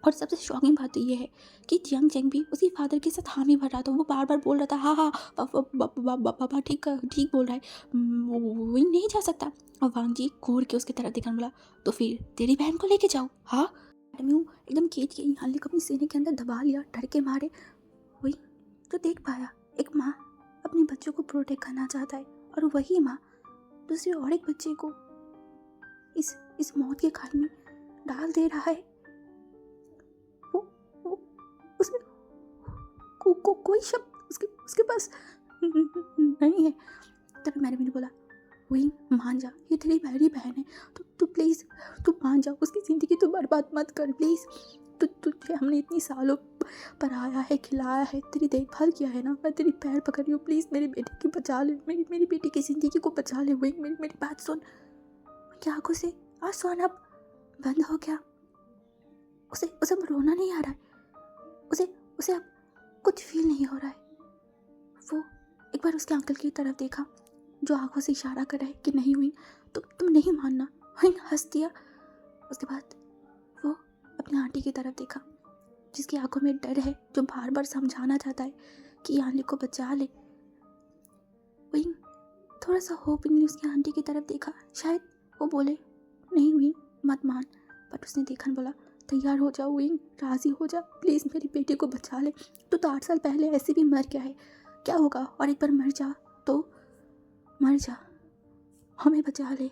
और सबसे शॉकिंग बात तो ये है कि जियांग चेंग भी उसके फादर के साथ हामी भर रहा था। वो बार बार बोल रहा था, हाँ हाँ पापा ठीक बोल रहा है, वही नहीं जा सकता। और वांग जी घूर के उसकी तरफ देखने बोला, तो फिर तेरी बहन को लेके जाओ। हाँ, मैडम यूँ एकदम खींच के यहाँ लेकर अपनी सीने के अंदर दबा लिया, डर के मारे। वही तो देख पाया, एक माँ अपने बच्चों को प्रोटेक्ट करना चाहता है और वही माँ दूसरे और एक बच्चे को इस मौत के खाई में डाल दे रहा है। वो उसमें कोई शब्द उसके पास नहीं है। तभी मैंने भी बोला, वही मान जा, ये तेरी बहरी बहन है, तू प्लीज़ तू मान जा, उसकी ज़िंदगी तू बर्बाद मत कर प्लीज़। तुझे हमने इतनी सालों पर आया है, खिलाया है, तेरी देखभाल किया है ना, मैं तेरी पैर पकड़ रही हूँ, प्लीज़ मेरी बेटी की बचा ले, मेरी बेटी की ज़िंदगी को बचा ले। वही मेरी बात सुन। क्या आंखों से आंसू आना बंद हो गया। उसे अब रोना नहीं आ रहा है, उसे अब कुछ फील नहीं हो रहा है। वो एक बार उसके अंकल की तरफ देखा जो आंखों से इशारा कर रहा है कि नहीं हुई, तुम नहीं मानना। वहीं हंस दिया। उसके बाद वो अपनी आंटी की तरफ देखा जिसकी आंखों में डर है, जो बार बार समझाना चाहता है कि यानी को बचा ले। वहीं थोड़ा सा होपिंगली उसकी आंटी की तरफ देखा, शायद वो बोले नहीं हुई मत मान, बट उसने देखा बोला, तैयार हो जा विंग, राज़ी हो जा प्लीज़, मेरी बेटी को बचा ले। तू तो 8 साल पहले ऐसे भी मर गया है, क्या होगा, और एक बार मर जा तो मर जा, हमें बचा ले।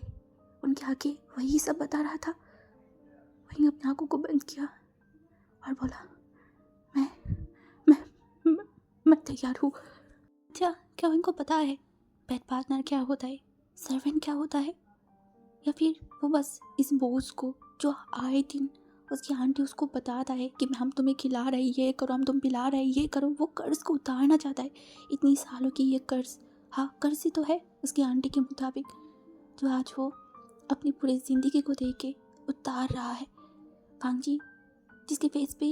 उनके आगे वही सब बता रहा था। वहीं अपनी आंखों को बंद किया और बोला, मैं मैं मैं, मैं तैयार हूँ। क्या उनको पता है बेड पार्टनर क्या होता है, सर्वेंट क्या होता है, या फिर वो बस इस बोझ को जो आए दिन उसकी आंटी उसको बताता है कि हम तुम्हें खिला रहे ये करो, हम तुम पिला रहे ये करो, वो कर्ज को उतारना चाहता है। इतनी सालों की ये कर्ज, हाँ कर्ज ही तो है उसकी आंटी के मुताबिक, जो आज वो अपनी पूरी ज़िंदगी को दे के उतार रहा है। भांजी जिसके फेस पे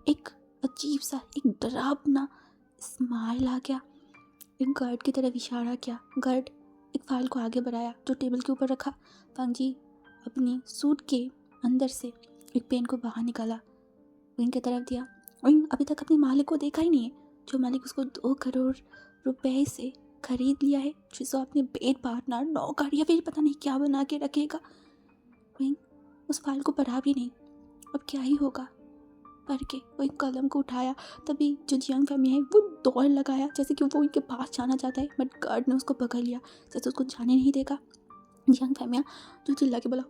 एक अजीब सा, एक डरावना स्माइल आ गया, एक गार्ड की तरफ इशारा किया। गार्ड एक फाइल को आगे बढ़ाया जो टेबल के ऊपर रखा। फांजी अपनी सूट के अंदर से एक पेन को बाहर निकाला, विंग की तरफ दिया। विंग अभी तक अपने मालिक को देखा ही नहीं है, जो मालिक उसको 2 करोड़ रुपए से खरीद लिया है, जिसको अपने बेड पार्टनर नौकर या फिर पता नहीं क्या बना के रखेगा। विंग उस फाइल को पढ़ा भी नहीं, अब क्या ही होगा पढ़ के। वो एक कलम को उठाया, तभी जो जियांग फैमी है वो दौड़ लगाया जैसे कि वो इनके पास जाना चाहता है, बट गार्ड ने उसको पकड़ लिया जैसे उसको जाने नहीं देगा। जियांग फैमिया जो चिल्ला के बोला,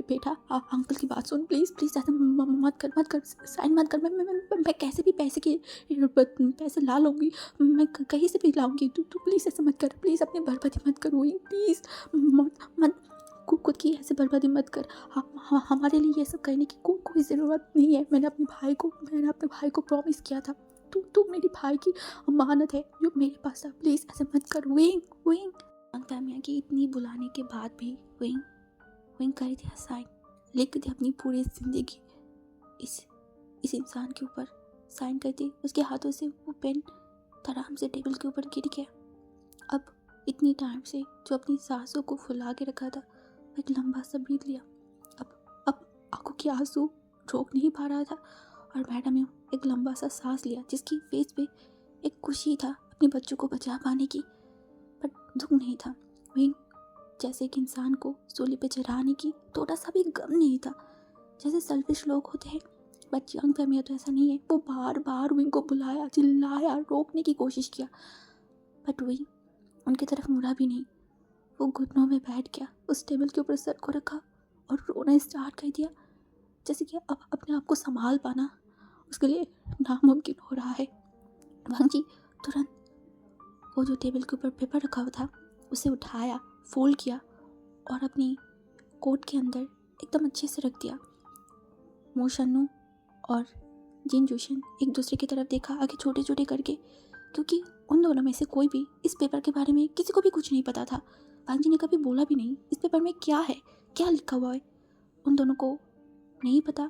बेटा अंकल की बात सुन प्लीज़ प्लीज़, ऐसा मत कर साइन मत कर, मैं कैसे भी पैसे ला लूँगी, मैं कहीं से भी लाऊंगी, तू प्लीज़ ऐसा मत कर, प्लीज़ अपनी बर्बादी मत करो प्लीज़, मत खुद की ऐसे बर्बादी मत कर। हमारे लिए ये सब करने की कोई ज़रूरत नहीं है। मैंने अपने भाई को प्रॉमिस किया था, तू मेरी भाई की अमानत है जो मेरे पास था, प्लीज़ ऐसे मत कर। विंग फैमिया की इतनी बुलाने के बाद भी विंग कर दिया साइन, लिख दिया अपनी पूरी ज़िंदगी इस इंसान के ऊपर, साइन कर दी। उसके हाथों से वो पेन आराम से टेबल के ऊपर गिर गया। अब इतनी टाइम से जो अपनी सांसों को फुला के रखा था, एक लंबा सा ब्रीथ लिया। अब आंखों के आंसू रोक नहीं पा रहा था, और मैडम ने एक लंबा सा सांस लिया, जिसकी फेस पे एक खुशी था अपने बच्चों को बचा पाने की, पर दुख नहीं था। वहीं जैसे एक इंसान को सूली पे चढ़ाने की थोड़ा सा भी गम नहीं था, जैसे सेल्फिश लोग होते हैं। बट यंग फैमिली तो ऐसा नहीं है। वो बार बार विंग को बुलाया, चिल्लाया, रोकने की कोशिश किया, बट विंग उनकी तरफ मुड़ा भी नहीं। वो घुटनों में बैठ गया, उस टेबल के ऊपर सर को रखा और रोना स्टार्ट कर दिया, जैसे कि अब अपने आप को संभाल पाना उसके लिए नामुमकिन हो रहा है। भांजी तुरंत वो जो टेबल के ऊपर पेपर रखा हुआ था उसे उठाया, फोल्ड किया और अपनी कोट के अंदर एकदम अच्छे से रख दिया। मोशन्नू और जिन जोशन एक दूसरे की तरफ देखा, आगे छोटे छोटे करके, क्योंकि उन दोनों में से कोई भी इस पेपर के बारे में किसी को भी कुछ नहीं पता था। भांजी ने कभी बोला भी नहीं इस पेपर में क्या है, क्या लिखा हुआ है, उन दोनों को नहीं पता।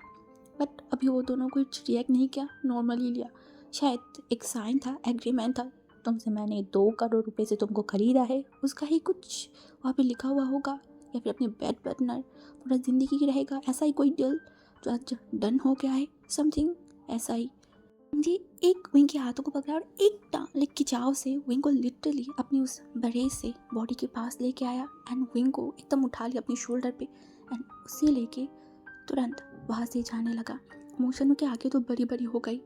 बट अभी वो दोनों कुछ रिएक्ट नहीं किया, नॉर्मली लिया। शायद एक साइन था, एग्रीमेंट था, तुमसे मैंने 2 करोड़ रुपए से तुमको खरीदा है, उसका ही कुछ वहाँ पे लिखा हुआ होगा, या फिर अपने बेड पार्टनर पूरा ज़िंदगी की रहेगा, ऐसा ही कोई डील जो आज डन हो गया है, समथिंग ऐसा ही। जी एक विंग के हाथों को पकड़ा और एक टांग खिंचाव से विंग को लिटरली अपनी उस बड़े से बॉडी के पास लेके आया, एंड विंग को एकदम उठा लिया अपनी शोल्डर पे, एंड उसे लेके तुरंत वहाँ से जाने लगा। मोशनू के आगे तो बड़ी बड़ी हो गई,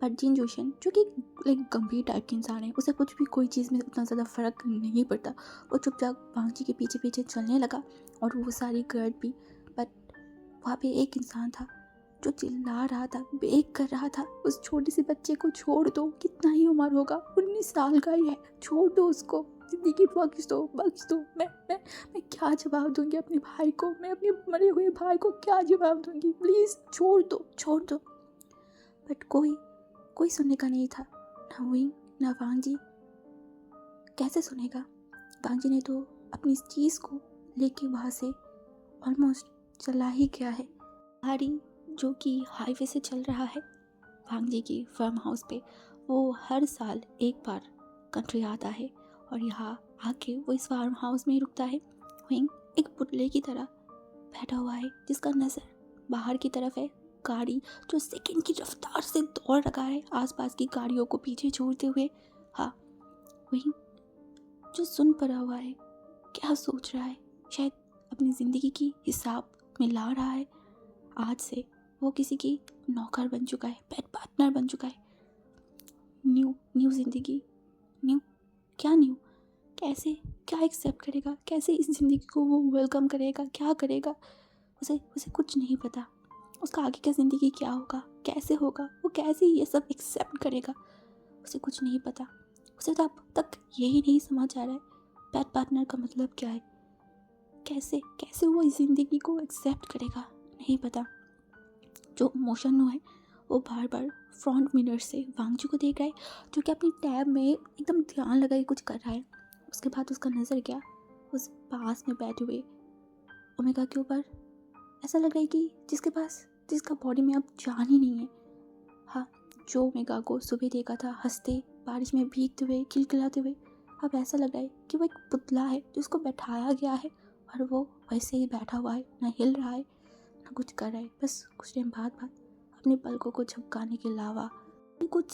पर जिन जोशन जो कि लाइक गंभीर टाइप के इंसान है, उसे कुछ भी कोई चीज़ में उतना ज़्यादा फ़र्क नहीं पड़ता, वो चुपचाप भांजी के पीछे पीछे चलने लगा, और वो सारी गर्ड भी। बट वहाँ पे एक इंसान था जो चिल्ला रहा था, बेग कर रहा था, उस छोटे से बच्चे को छोड़ दो, कितना ही उम्र होगा, 19 साल का ही है, छोड़ दो उसको, ज़िंदगी बख्श दो। मैं क्या जवाब दूंगी अपने भाई को, मैं अपने मरे हुए भाई को क्या जवाब दूंगी, प्लीज़ छोड़ दो। बट कोई सुनने का नहीं था, ना विंग ना वांगजी। कैसे सुनेगा? वांगजी ने तो अपनी इस चीज़ को लेके वहाँ से ऑलमोस्ट चला ही गया है। गाड़ी जो कि हाईवे से चल रहा है वांगजी की फार्म हाउस पे, वो हर साल एक बार कंट्री आता है और यहाँ आके वो इस फार्म हाउस में ही रुकता है। विंग एक पुतले की तरह बैठा हुआ है, जिसका नज़र बाहर की तरफ है। गाड़ी जो सेकंड की रफ्तार से दौड़ रहा है आसपास की गाड़ियों को पीछे छोड़ते हुए। हाँ, विंग जो सुन पड़ा हुआ है, क्या सोच रहा है, शायद अपनी ज़िंदगी की हिसाब मिला रहा है। आज से वो किसी की नौकर बन चुका है, पेट पार्टनर बन चुका है। न्यू न्यू ज़िंदगी, न्यू क्या न्यू, कैसे, क्या एक्सेप्ट करेगा, कैसे इस ज़िंदगी को वो वेलकम करेगा, क्या करेगा, उसे उसे कुछ नहीं पता। उसका आगे का ज़िंदगी क्या होगा, कैसे होगा, वो कैसे ये सब एक्सेप्ट करेगा, उसे कुछ नहीं पता। उसे तो अब तक यही नहीं समझ आ रहा है पेट पार्टनर का मतलब क्या है, कैसे कैसे वो इस ज़िंदगी को एक्सेप्ट करेगा, नहीं पता। जो मोशन है वो बार बार फ्रंट मिरर से वांगचू को देख रहा है, जो कि अपनी टैब में एकदम ध्यान लगाए कुछ कर रहा है। उसके बाद उसका नज़र गया उस पास में बैठे हुए ओमेगा के ऊपर। ऐसा लग रहा है कि जिसका बॉडी में अब जान ही नहीं है। हाँ, जो ओमेगा को सुबह देखा था हंसते, बारिश में भीगते हुए, खिलखिलाते हुए, अब ऐसा लग रहा है कि वो एक पुतला है जिसको बैठाया गया है और वो वैसे ही बैठा हुआ है, ना हिल रहा है ना कुछ कर रहा है। बस कुछ टाइम बाद अपने पलकों को झपकाने के अलावा कुछ